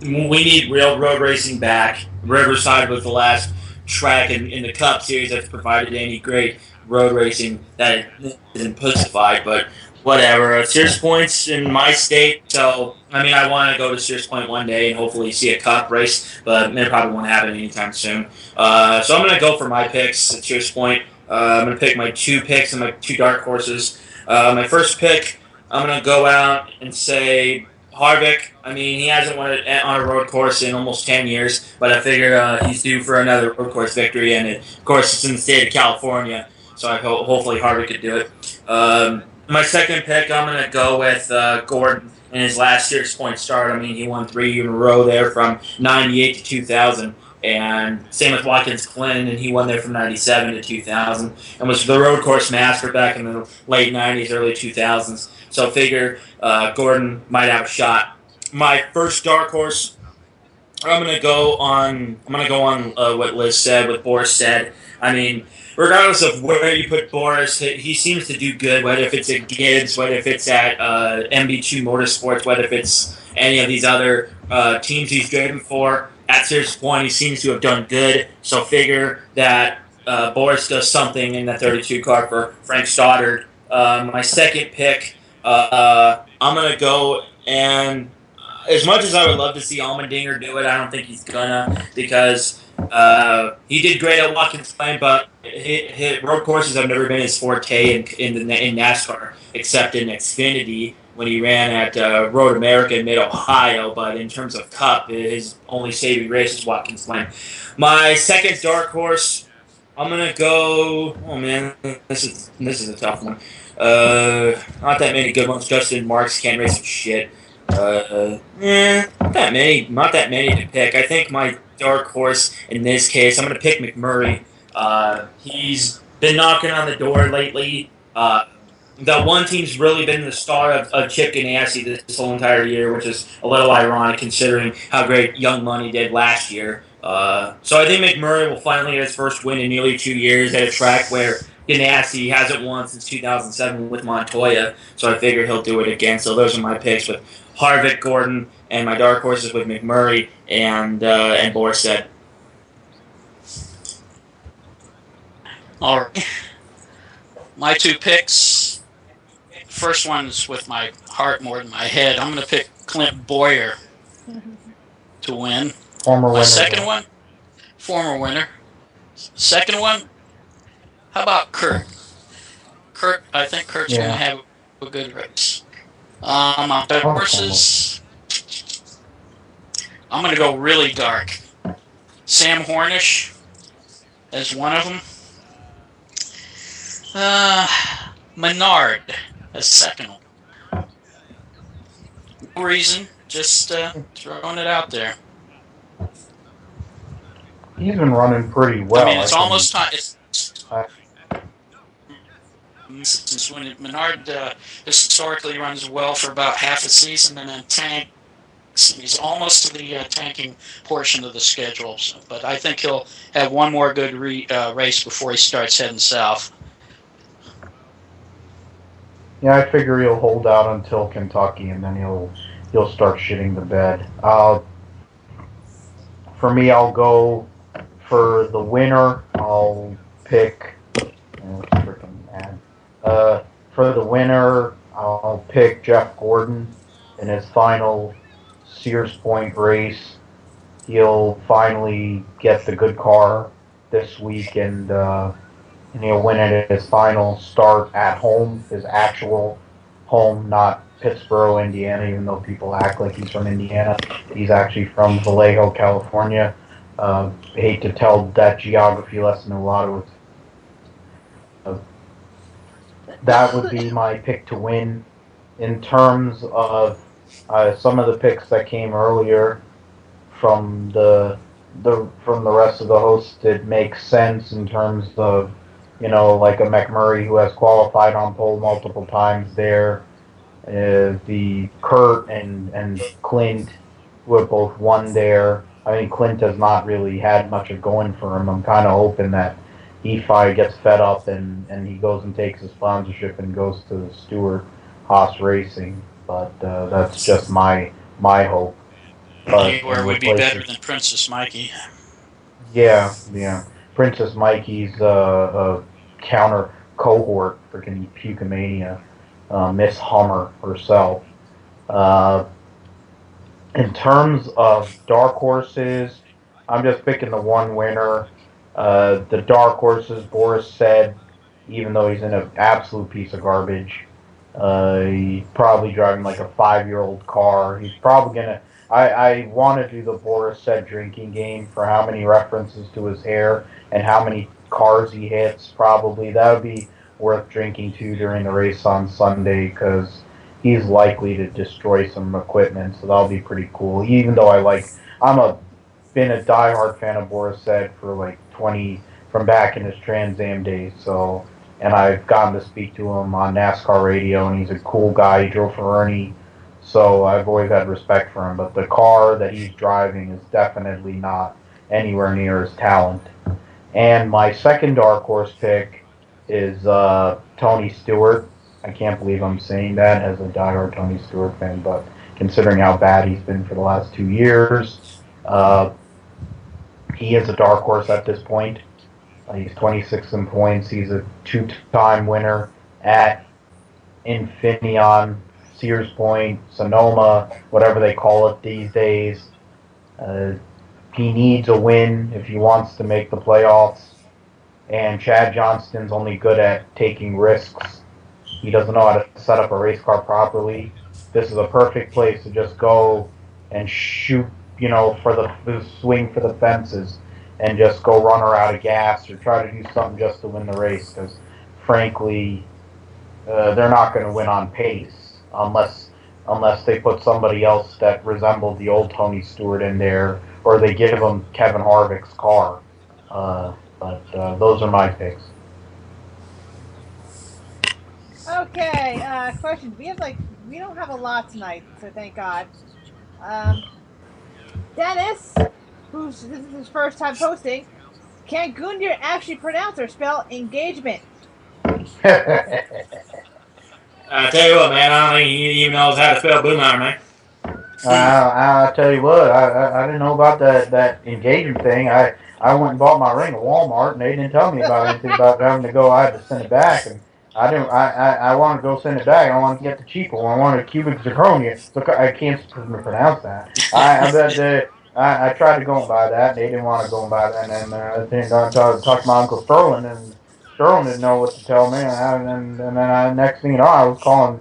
S4: we need real road racing back. Riverside was the last track in the Cup Series that's provided any great road racing that isn't pussified, but whatever. Sears Point's in my state, so I mean, I want to go to Sears Point one day and hopefully see a Cup race, but it probably won't happen anytime soon. So I'm going to go for my picks at Sears Point. I'm going to pick my two picks and my two dark horses. My first pick, I'm going to go out and say Harvick. I mean, he hasn't won on a road course in almost 10 years, but I figure he's due for another road course victory, and of course, it's in the state of California, so hopefully Harvick could do it. My second pick, I'm going to go with Gordon in his last Sears Point start. I mean, he won 3 in a row there from 98 to 2000. And same with Watkins Glen, and he won there from 97 to 2000 and was the road course master back in the late 90s, early 2000s. So I figure Gordon might have a shot. My first dark horse, I'm gonna go on what Liz said, what Boris said. I mean, regardless of where you put Boris, he seems to do good. Whether if it's at Gibbs, whether if it's at MB2 Motorsports, whether if it's any of these other teams he's driven for. At Series One, he seems to have done good. So figure that Boris does something in the 32 car for Frank Stoddard. My second pick, I'm gonna go and as much as I would love to see Allmendinger do it, I don't think he's gonna because he did great at Watkins Glen, but road courses have never been his forte in NASCAR, except in Xfinity when he ran at Road America in Mid Ohio. But in terms of Cup, his only saving race is Watkins Glen. My second dark horse, I'm gonna go. Oh man, this is a tough one. Not that many good ones. Justin Marks can't race some shit. Not that many to pick. I think my dark horse in this case, I'm going to pick McMurray. He's been knocking on the door lately. The one team's really been the star of Chip Ganassi this whole entire year, which is a little ironic considering how great Young Money did last year. So I think McMurray will finally get his first win in nearly 2 years at a track where Ganassi hasn't won since 2007 with Montoya. So I figure he'll do it again. So those are my picks with Harvick, Gordon, and my dark horses with McMurray and Borstead.
S3: All right. My two picks. First one's with my heart more than my head. I'm going to pick Clint Boyer to win.
S2: Former winner.
S3: My second one, former winner. Second one, how about Kurt? I think Kurt's going to have a good race. My horses, I'm going to go really dark. Sam Hornish as one of them. Menard as second one. No reason, just throwing it out there.
S2: He's been running pretty well.
S3: I mean, it's almost time. Since when Menard historically runs well for about half a season and then tanks. He's almost to the tanking portion of the schedule. But I think he'll have one more good race before he starts heading south.
S2: Yeah, I figure he'll hold out until Kentucky, and then he'll start shitting the bed. For me, I'll go for the winner. I'll pick. Freaking mad. For the winner, I'll pick Jeff Gordon in his final Sears Point race. He'll finally get the good car this week, and he'll win it at his final start at home, his actual home, not Pittsburgh, Indiana, even though people act like he's from Indiana. He's actually from Vallejo, California. I hate to tell that geography lesson a lot of that would be my pick to win. In terms of some of the picks that came earlier from the rest of the hosts, it makes sense in terms of, like a McMurray who has qualified on pole multiple times there. The Kurt and Clint who have both won there. I mean, Clint has not really had much of going for him. I'm kind of hoping that EFI gets fed up and he goes and takes his sponsorship and goes to the Stewart Haas Racing. But that's just my hope.
S3: Anywhere would be better than Princess Mikey.
S2: Yeah. Princess Mikey's a counter cohort, freaking Pukemania, Miss Hummer herself. In terms of dark horses, I'm just picking the one winner. The dark horses, Boris said, even though he's in an absolute piece of garbage, he's probably driving like a 5-year-old car. He's probably gonna. I want to do the Boris said drinking game for how many references to his hair and how many cars he hits. Probably that would be worth drinking to during the race on Sunday because he's likely to destroy some equipment. So that'll be pretty cool. Even though been a diehard fan of Boris said for like 20 from back in his Trans Am days. So, and I've gotten to speak to him on NASCAR radio, and he's a cool guy. He drove for Ernie So I've always had respect for him. But the car that he's driving is definitely not anywhere near his talent. And my second dark horse pick is Tony Stewart. I can't believe I'm saying that as a diehard Tony Stewart fan, but considering how bad he's been for the last 2 years, he is a dark horse at this point. He's 26 in points. He's a two-time winner at Infineon, Sears Point, Sonoma, whatever they call it these days. Uh, he needs a win if he wants to make the playoffs. And Chad Johnston's only good at taking risks. He doesn't know how to set up a race car properly. This is a perfect place to just go and shoot, for the swing for the fences and just go run her out of gas or try to do something just to win the race. Because frankly, they're not going to win on pace unless they put somebody else that resembled the old Tony Stewart in there, or they give him Kevin Harvick's car. But those are my picks.
S1: Okay, questions. We don't have a lot tonight, so thank God. Dennis, this is his first time posting. Can Gundir actually pronounce or spell engagement?
S4: I tell you what, man, I don't think he even knows how to spell Boomhauer, man.
S2: I tell you what, I didn't know about that engagement thing. I went and bought my ring at Walmart, and they didn't tell me about anything about having to go. I had to send it back, and I didn't. I wanted to go send it back. I wanted to get the cheaper one. I wanted a cubic zirconia. Look, I can't pronounce that. I tried to go and buy that. They didn't want to go and buy that, and then I talked to my Uncle Sterling, and Sterling didn't know what to tell me. And then next thing you know, I was calling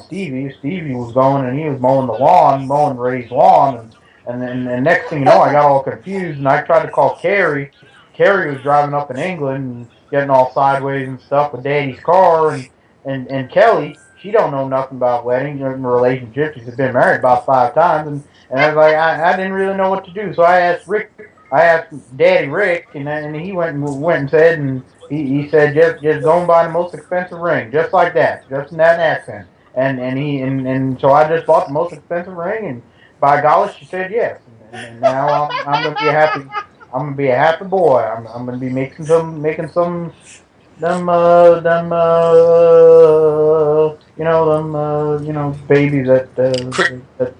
S2: Stevie. Stevie was going and he was mowing Ray's lawn, and next thing you know, I got all confused and I tried to call Carrie. Carrie was driving up in England and getting all sideways and stuff with Daddy's car, and Kelly, she don't know nothing about weddings or relationships. She's been married about 5 times, and I was like, I didn't really know what to do, so I asked Daddy Rick, and he went and said, and he said just go and buy the most expensive ring, just like that, just in that accent. And so I just bought the most expensive ring, and by golly, she said yes. And now I'm gonna be a happy boy. I'm gonna be making some babies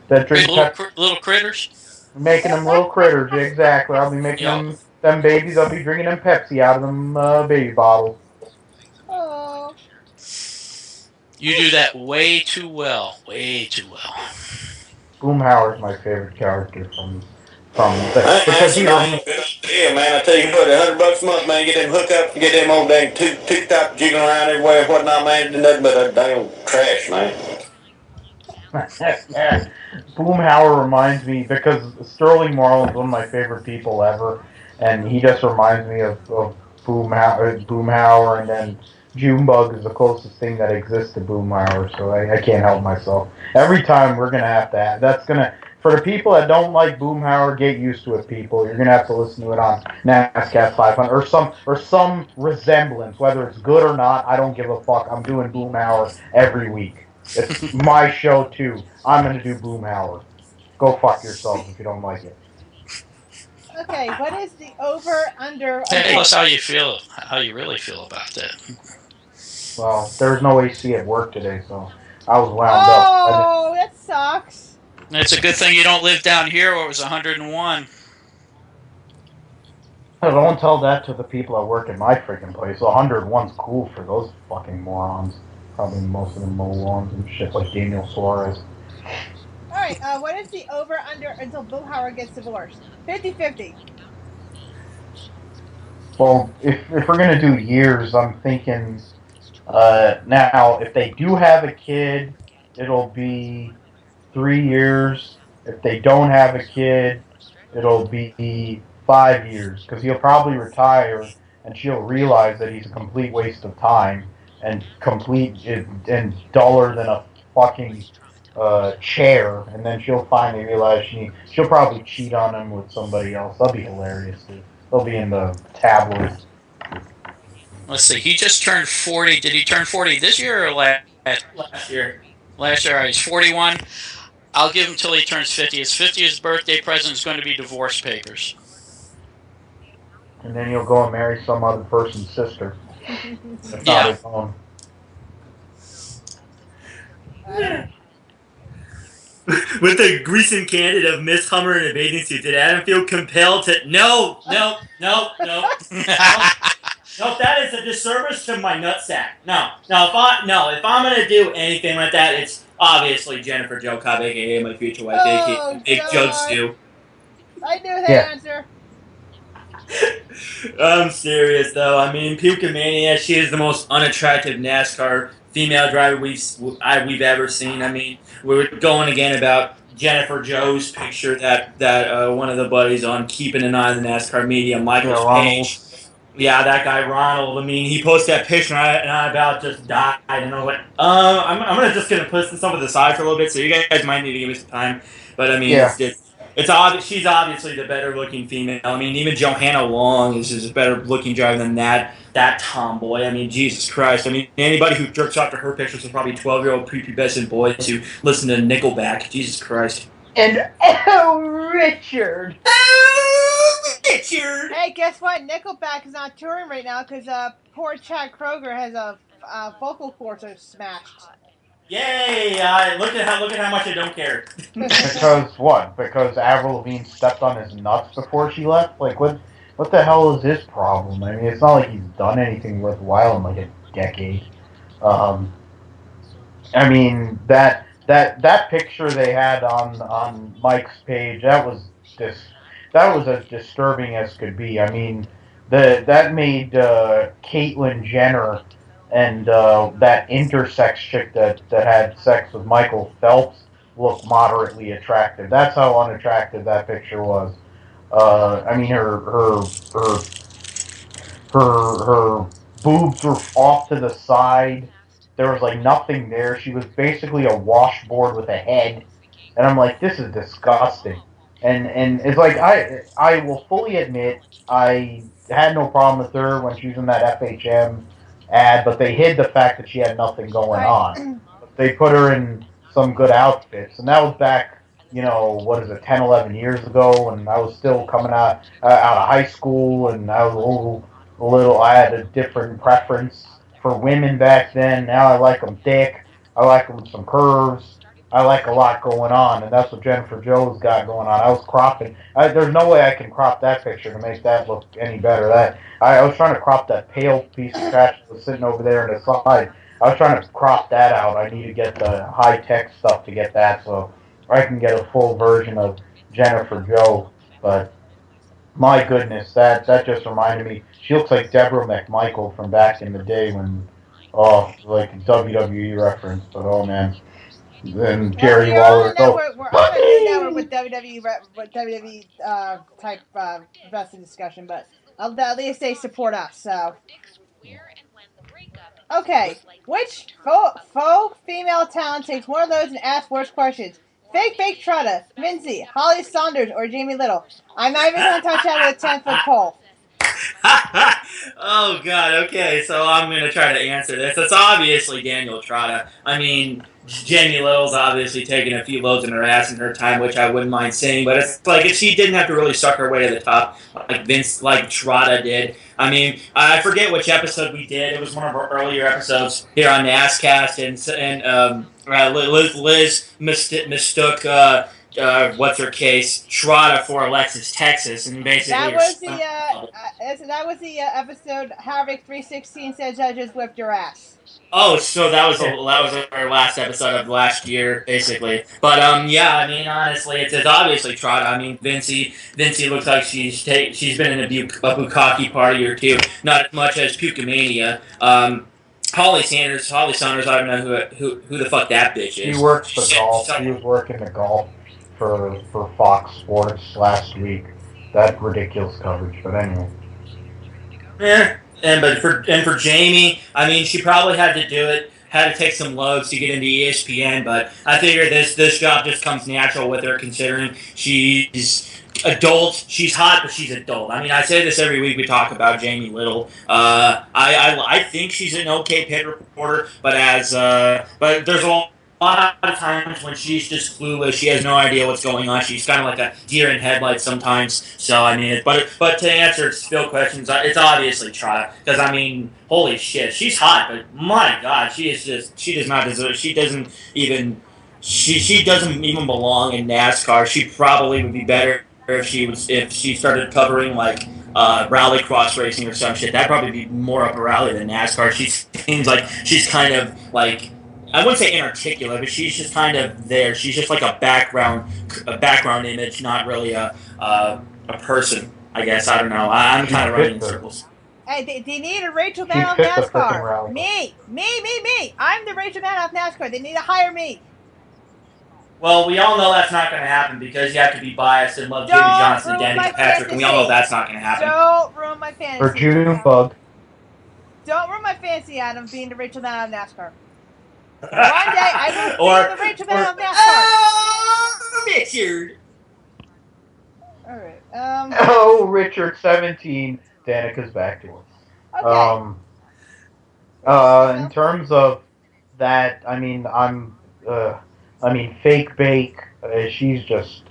S2: that drink
S3: little critters.
S2: making them little critters. Yeah, exactly. I'll be making them babies. I'll be drinking them Pepsi out of them baby bottles.
S1: Oh.
S3: You do that way too well. Way too well.
S2: Boomhauer's my favorite character from
S5: That's a nice deal, man. I tell you what, $100 a month, man, get them hookups, get them old dang two top jiggling around everywhere, whatnot, man. Nothing but a damn trash, man.
S2: Boomhauer reminds me, because Sterling Marlin's one of my favorite people ever, and he just reminds me of Boomhauer, and then Junebug is the closest thing that exists to Boomhauer, so I can't help myself. Every time we're gonna have to for the people that don't like Boomhauer, get used to it, people. You're gonna have to listen to it on NASCAST 500 or some resemblance, whether it's good or not. I don't give a fuck. I'm doing Boomhauer every week. It's my show too. I'm gonna do Boomhauer. Go fuck yourself if you don't like it.
S1: Okay, what is the over/under?
S3: Tell us how you really feel about that.
S2: Well, there's no AC at work today, so I was wound up.
S1: Oh, that sucks.
S3: It's a good thing you don't live down here where it was 101.
S2: Don't tell that to the people that work at my freaking place. 101's cool for those fucking morons. Probably most of them mow lawns and shit like Daniel Suarez.
S1: Alright, what is the over/under until Boomhauer gets divorced? 50-50.
S2: Well, if we're gonna do years, I'm thinking now if they do have a kid, it'll be 3 years. If they don't have a kid, it'll be 5 years, because he'll probably retire and she'll realize that he's a complete waste of time and duller than a fucking chair, and then she'll finally realize she'll probably cheat on him with somebody else. That'll be hilarious. They'll be in the tabloids.
S3: Let's see. He just turned 40. Did he turn 40 this year or last?
S4: Last year.
S3: Last year, he's 41. I'll give him till he turns 50. His 50th birthday present is going to be divorce papers.
S2: And then he'll go and marry some other person's sister. If
S3: Yeah.
S2: not his own.
S4: With the recent candidate of Miss Hummer in a bathing suit, did Adam feel compelled to? No. Nope, that is a disservice to my nutsack. No. If I'm gonna do anything like that, it's obviously Jennifer Jo Cobb, aka my future wife, aka Big Judge Stu.
S1: I knew the answer.
S4: I'm serious though. I mean, Puka Mania, she is the most unattractive NASCAR female driver we've ever seen. I mean, we were going again about Jennifer Jo's picture that one of the buddies on keeping an eye on the NASCAR media, Michael's page. Yeah, that guy Ronald. I mean, he posted that picture, and I about just died. And I was like, I'm just gonna put this over the side for a little bit, so you guys might need to give me some time. But I mean, it's obvious she's obviously the better looking female. I mean, even Johanna Long is a better looking driver than that tomboy. I mean, Jesus Christ. I mean, anybody who jerks off to her pictures are probably 12-year-old prepubescent boys who listen to Nickelback. Jesus Christ.
S2: And Richard.
S4: Richard.
S1: Hey, guess what? Nickelback is not touring right now because poor Chad Kroger has a vocal cords are smashed.
S4: Yay! Look at how much I don't care.
S2: Because what? Because Avril Lavigne stepped on his nuts before she left? Like, what the hell is his problem? I mean, it's not like he's done anything worthwhile in like a decade. I mean, that picture they had on Mike's page, that was as disturbing as could be. I mean, that made Caitlyn Jenner and that intersex chick that had sex with Michael Phelps look moderately attractive. That's how unattractive that picture was. I mean, her boobs were off to the side. There was like nothing there. She was basically a washboard with a head, and I'm like, this is disgusting. And it's like I will fully admit I had no problem with her when she was in that FHM ad, but they hid the fact that she had nothing going on. They put her in some good outfits, and that was back, 10, 11 years ago, and I was still coming out of high school, and I was I had a different preference for women back then. Now I like them thick. I like them with some curves. I like a lot going on, and that's what Jennifer Jo's got going on. I was cropping. There's no way I can crop that picture to make that look any better. I was trying to crop that pale piece of trash that was sitting over there on the side. I was trying to crop that out. I need to get the high-tech stuff to get that so I can get a full version of Jennifer Jo. But my goodness, that just reminded me. She looks like Deborah McMichael from back in the day when, like a WWE reference. But oh man. Then Jerry Waller.
S1: We're on a new network with WWE type wrestling discussion, but at least they support us. So. Okay, which faux female talent takes more loads and asks worse questions? Fake Trotta, Mincy, Holly Saunders, or Jamie Little? I'm not even going to touch that with a 10-foot pole.
S4: Oh God. Okay, so I'm gonna try to answer this. It's obviously Daniel Trotta. I mean, Jamie Little's obviously taken a few loads in her ass in her time, which I wouldn't mind saying. But it's like if she didn't have to really suck her way to the top, like Trotta did. I mean, I forget which episode we did. It was one of our earlier episodes here on NASCAST, and Liz mistook. What's her case? Trotta for Alexis Texas, and basically
S1: that was the episode. Havoc 316 said judges whipped your ass.
S4: Oh, so that was our last episode of last year, basically. But yeah, I mean, honestly, it's obviously Trotta. I mean, Vincy looks like she's been in a bukkake party or two, not as much as Pukamania. Holly Saunders, I don't know who the fuck that bitch is.
S2: She works for golf. She was working the golf for Fox Sports last week. That ridiculous coverage, but anyway.
S4: Yeah, for Jamie, I mean, she probably had to do it, had to take some loads to get into ESPN, but I figure this job just comes natural with her, considering she's adult. She's hot, but she's adult. I mean, I say this every week we talk about Jamie Little. I think she's an okay pit reporter, but there's a lot of times when she's just clueless, she has no idea what's going on. She's kind of like a deer in headlights sometimes. So I mean, but to answer Phil questions, it's obviously Trotta because I mean, holy shit, she's hot, but my god, she does not deserve. She doesn't even belong in NASCAR. She probably would be better if she started covering like rally cross racing or some shit. That'd probably be more up her alley than NASCAR. She seems like she's kind of like I wouldn't say inarticulate, but she's just kind of there. She's just like a background image, not really a person. I guess I don't know. I'm kind of running in circles.
S1: Hey, they need a Rachel
S2: She
S1: Maddow of
S2: fit the freaking
S1: NASCAR.
S2: rally.
S1: Me. I'm the Rachel Maddow of NASCAR. They need to hire me.
S4: Well, we all know that's not going to happen because you have to be biased and love Jimmy Johnson and Danica Patrick, and we all know that's not going to happen.
S1: Don't ruin my fantasy.
S2: Or Junebug.
S1: Don't ruin my fantasy, Adam, being the Rachel Maddow of NASCAR. One day I will be the Rachel Maddow of NASCAR.
S4: Richard.
S1: All right.
S2: Oh, Richard 17. Danica's back to us.
S1: Okay.
S2: In terms of that, I mean, Fake Bake. She's just.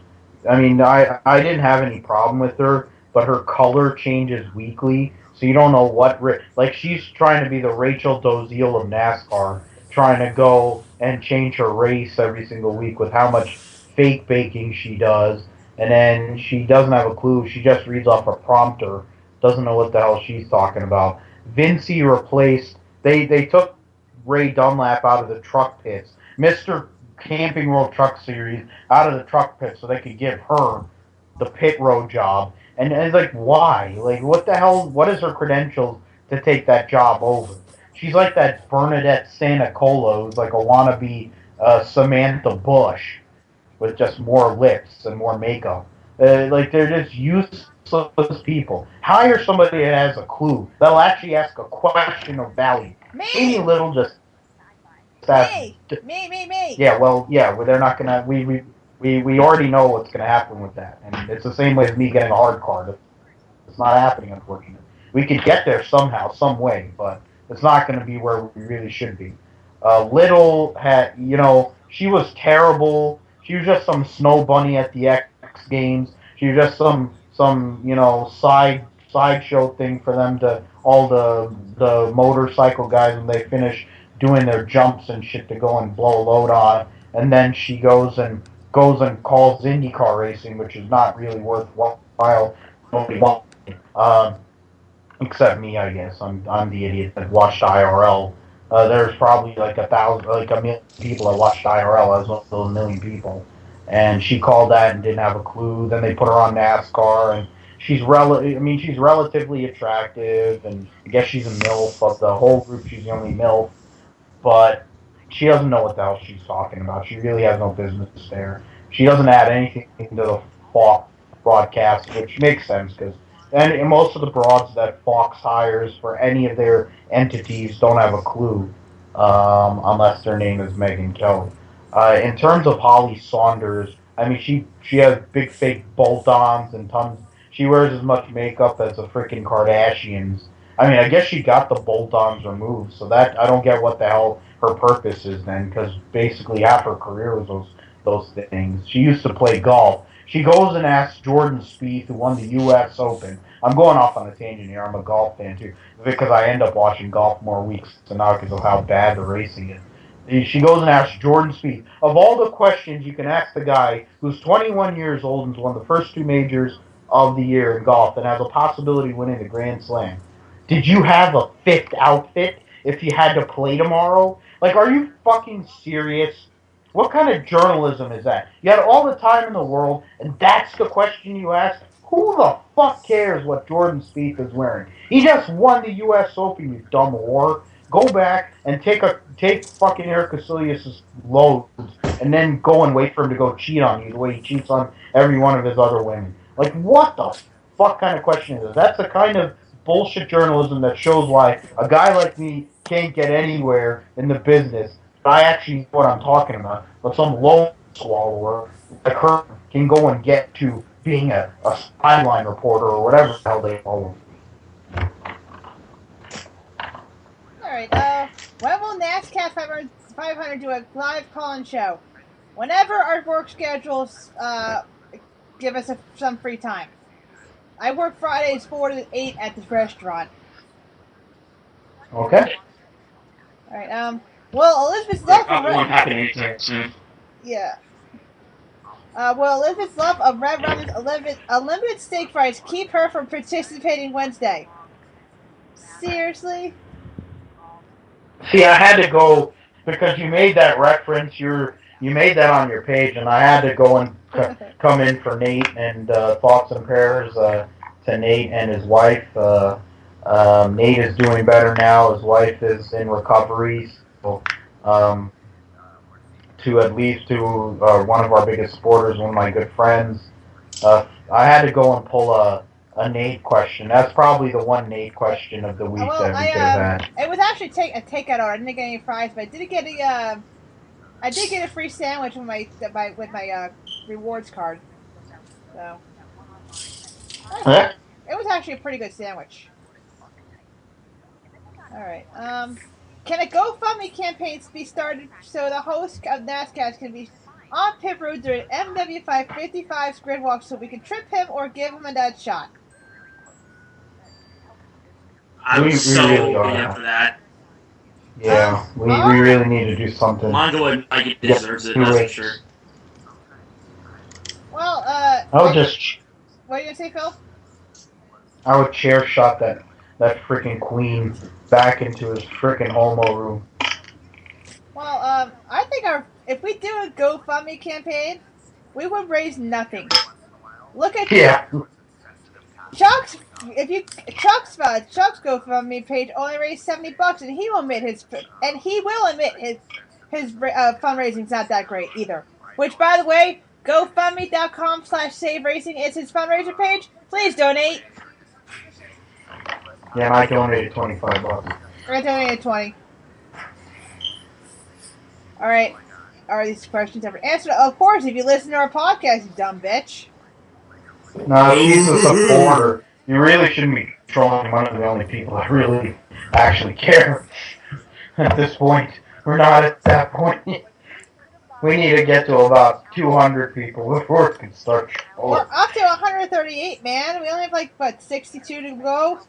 S2: I mean, I didn't have any problem with her, but her color changes weekly, so you don't know what. Like she's trying to be the Rachel Doziel of NASCAR, trying to go and change her race every single week with how much fake baking she does, and then she doesn't have a clue. She just reads off a prompter, doesn't know what the hell she's talking about. Vinci replaced. They took Ray Dunlap out of the truck pits. Mr. Camping World Truck Series out of the truck pit so they could give her the pit road job. And it's like, why? Like, what the hell? What is her credentials to take that job over? She's like that Bernadette Santa Cola, who's like a wannabe Samantha Bush with just more lips and more makeup. Like, they're just useless people. Hire somebody that has a clue. That'll actually ask a question of value. Amy Little just
S1: Me.
S2: Yeah, well, they're not gonna. We already know what's gonna happen with that, and it's the same way as me getting a hard card. It's not happening, unfortunately. We could get there somehow, some way, but it's not going to be where we really should be. Little had, she was terrible. She was just some snow bunny at the X Games. She was just some sideshow thing for them to all the motorcycle guys when they finish doing their jumps and shit to go and blow a load on. And then she goes and calls IndyCar racing, which is not really worthwhile. Nobody wants except me, I guess. I'm the idiot that watched IRL. There's probably like a million people that watched IRL as well as a million people. And she called that and didn't have a clue. Then they put her on NASCAR, and she's relatively attractive, and I guess she's a MILF. Of the whole group, she's the only MILF. But she doesn't know what the hell she's talking about. She really has no business there. She doesn't add anything to the Fox broadcast, which makes sense because most of the broads that Fox hires for any of their entities don't have a clue, unless their name is Megan Kelly. In terms of Holly Saunders, I mean, she has big fake bolt-ons and tons. She wears as much makeup as the freaking Kardashians. I mean, I guess she got the bolt-ons removed, so that I don't get what the hell her purpose is then, because basically half her career was those things. She used to play golf. She goes and asks Jordan Spieth, who won the U.S. Open. I'm going off on a tangent here. I'm a golf fan too, because I end up watching golf more weeks than now because of how bad the racing is. She goes and asks Jordan Spieth, of all the questions you can ask the guy who's 21 years old and won the first two majors of the year in golf and has a possibility of winning the Grand Slam, did you have a fifth outfit if you had to play tomorrow? Like, are you fucking serious? What kind of journalism is that? You had all the time in the world, and that's the question you ask? Who the fuck cares what Jordan Spieth is wearing? He just won the U.S. Open, you dumb whore. Go back and take fucking Eric Casillas' loads, and then go and wait for him to go cheat on you the way he cheats on every one of his other women. Like, what the fuck kind of question is this? That's the kind of bullshit journalism that shows why a guy like me can't get anywhere in the business. I actually know what I'm talking about. But some low swallower like her can go and get to being a sideline reporter or whatever the hell they call them.
S1: All right. When will NASCAST 500 do a live call-in show? Whenever our work schedules give us some free time. I work Fridays 4 to 8 at this restaurant.
S2: Okay.
S1: All right. Well, Elizabeth's love for
S4: won't happen anytime soon.
S1: yeah. Well, Elizabeth's love of Red Robin's unlimited steak fries keep her from participating Wednesday. Seriously?
S2: See, I had to go because you made that reference. You made that on your page, and I had to go and come in for Nate and thoughts and prayers to Nate and his wife. Nate is doing better now. His wife is in recovery. So, to at least to one of our biggest supporters, one of my good friends, I had to go and pull a Nate question. That's probably the one Nate question of the week that we could have had.
S1: It was actually a takeout order. I didn't get any fries, but I did get a free sandwich with my rewards card. So it was actually a pretty good sandwich. All right. Can a GoFundMe campaign be started so the host of NASCAST can be on pit road during MW555's grid walk so we can trip him or give him a dead shot?
S4: I was so down for that.
S2: Yeah, we really need to do something.
S4: Mongo like it deserves it, that's for sure.
S1: Well,
S2: I would just.
S1: What are you gonna say, Phil?
S2: I would chair shot that freaking queen back into his freaking homo room.
S1: Well, I think if we do a GoFundMe campaign, we would raise nothing. Look at Chuck's GoFundMe page only raised $70, and he will admit his fundraising's not that great either. Which, by the way, GoFundMe.com/SaveRacing is his fundraiser page. Please donate.
S2: Yeah, and I donated $25.
S1: I donated $20. All right. Are these questions ever answered? Of course, if you listen to our podcast, you dumb bitch.
S2: No, he's a supporter. You really shouldn't be trolling one of the only people that really actually care. At this point, we're not at that point. We need to get to about 200 people before we can start trolling.
S1: We're up to 138, man. We only have 62 to go.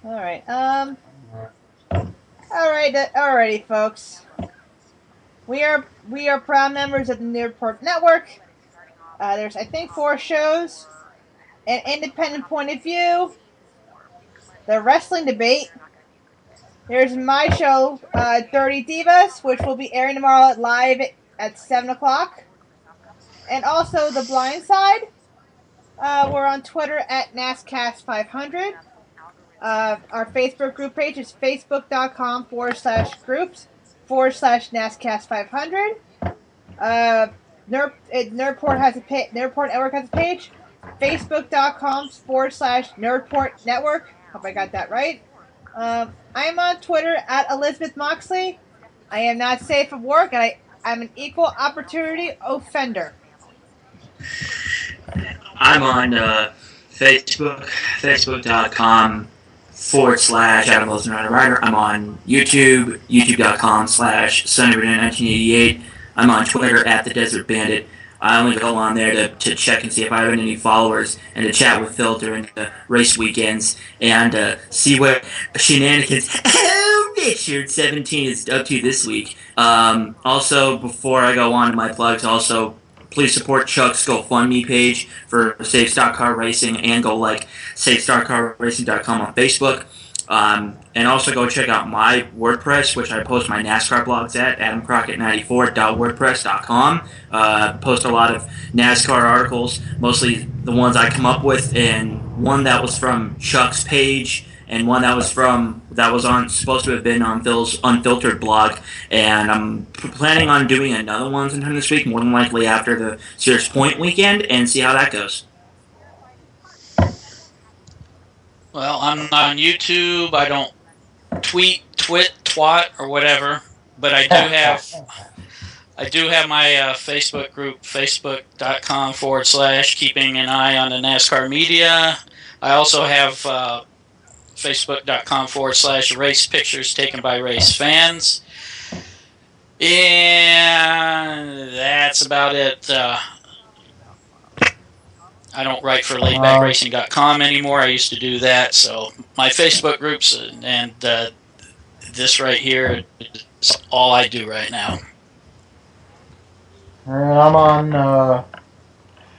S1: All right. Alrighty, folks. We are proud members of the Nerdport Network. There's, I think, 4 shows. An Independent Point of View. The Wrestling Debate. There's my show, 30 Divas, which will be airing tomorrow live at 7 o'clock. And also The Blind Side. We're on Twitter at NASCAST500. Our Facebook group page is facebook.com/groups/NASCAST500. Nerdport Network has a page. Facebook.com/Nerdport Network. Hope I got that right. I'm on Twitter at Elizabeth Moxley. I am not safe at work, and I'm an equal opportunity offender.
S4: I'm on Facebook.com/Adam Wilson Writer. I'm on YouTube, YouTube.com/SonnyBurnett1988. I'm on Twitter at The Desert Bandit. I only go on there to check and see if I have any followers and to chat with Phil during the race weekends and see what shenanigans Richard17 is up to this week. Also, before I go on to my plugs, please support Chuck's GoFundMe page for Safe Stock Car Racing and go like SafeStockCarRacing.com on Facebook. And also go check out my WordPress, which I post my NASCAR blogs at, adamcrockett94.wordpress.com. Post a lot of NASCAR articles, mostly the ones I come up with, and one that was from Chuck's page, and one that was supposed to have been on Phil's Unfiltered blog. And I'm planning on doing another one sometime this week, more than likely after the Sears Point weekend, and see how that goes.
S3: Well, I'm not on YouTube. I don't twat, or whatever. But I do have my Facebook group, facebook.com/keeping an eye on the NASCAR media. I also have facebook.com/race pictures taken by race fans. And that's about it. I don't write for laidbackracing.com anymore. I used to do that. So my Facebook groups and this right here is all I do right now.
S2: And I'm on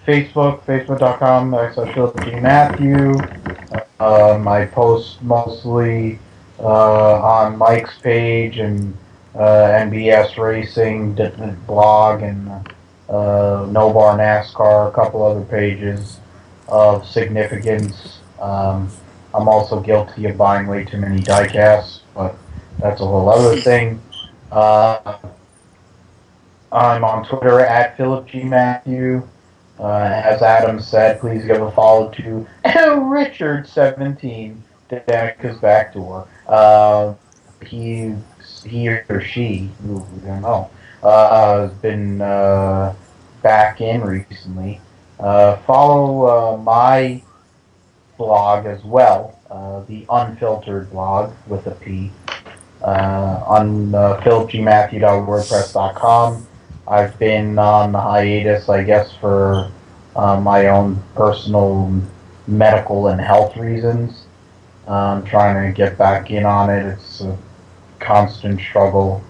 S2: Facebook, facebook.com/Mathew. I post mostly on Mike's page and NBS Racing blog and No Bar NASCAR, a couple other pages of significance. I'm also guilty of buying way too many diecasts, but that's a whole other thing. I'm on Twitter at Philip G. Mathew. As Adam said, please give a follow to Richard17 to deck his back door. He or she, we don't know, has been back in recently. Follow my blog as well, the Unfiltered blog with a P, on philipgmatthew.wordpress.com. I've been on hiatus, I guess, for my own personal medical and health reasons. I'm trying to get back in on it. It's a constant struggle,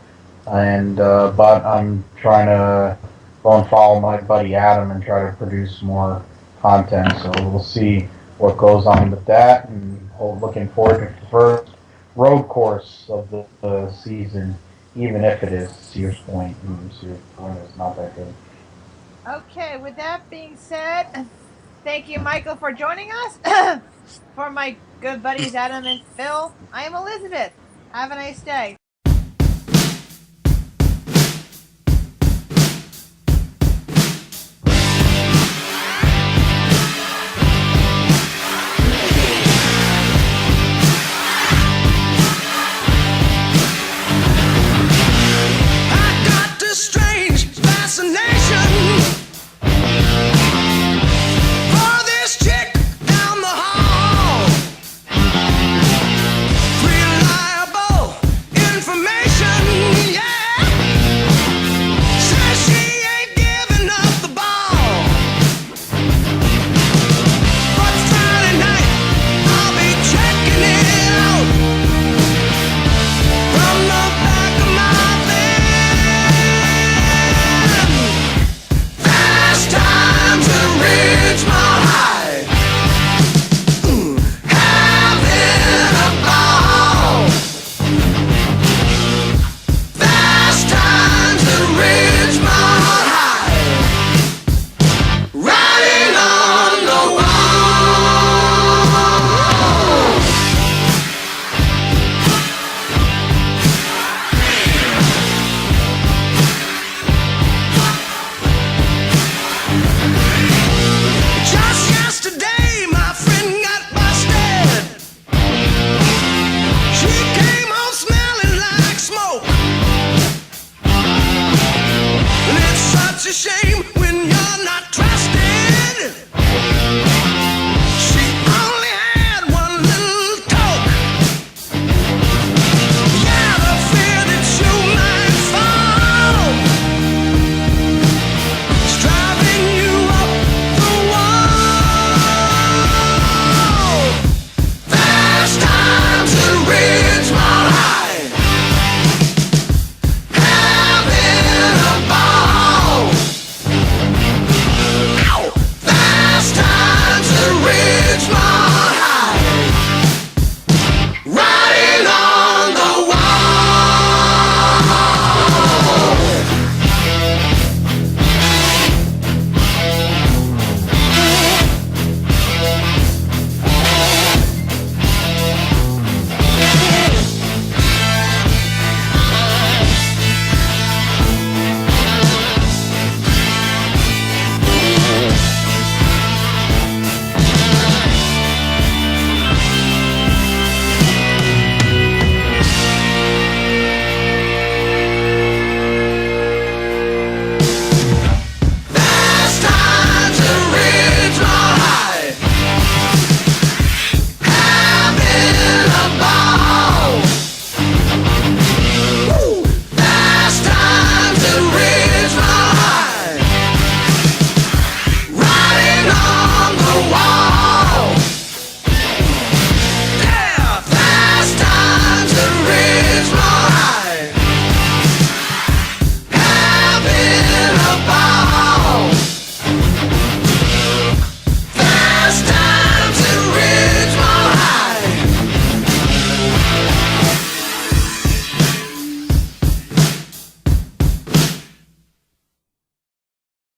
S2: and but I'm trying to go and follow my buddy Adam and try to produce more content. So we'll see what goes on with that, and looking forward to the first road course of the season. Even if it is Sears Point, Sears Point is not that good.
S1: Okay, with that being said, thank you, Michael, for joining us. For my good buddies Adam and Phil, I am Elizabeth. Have a nice day.
S6: It's a shame.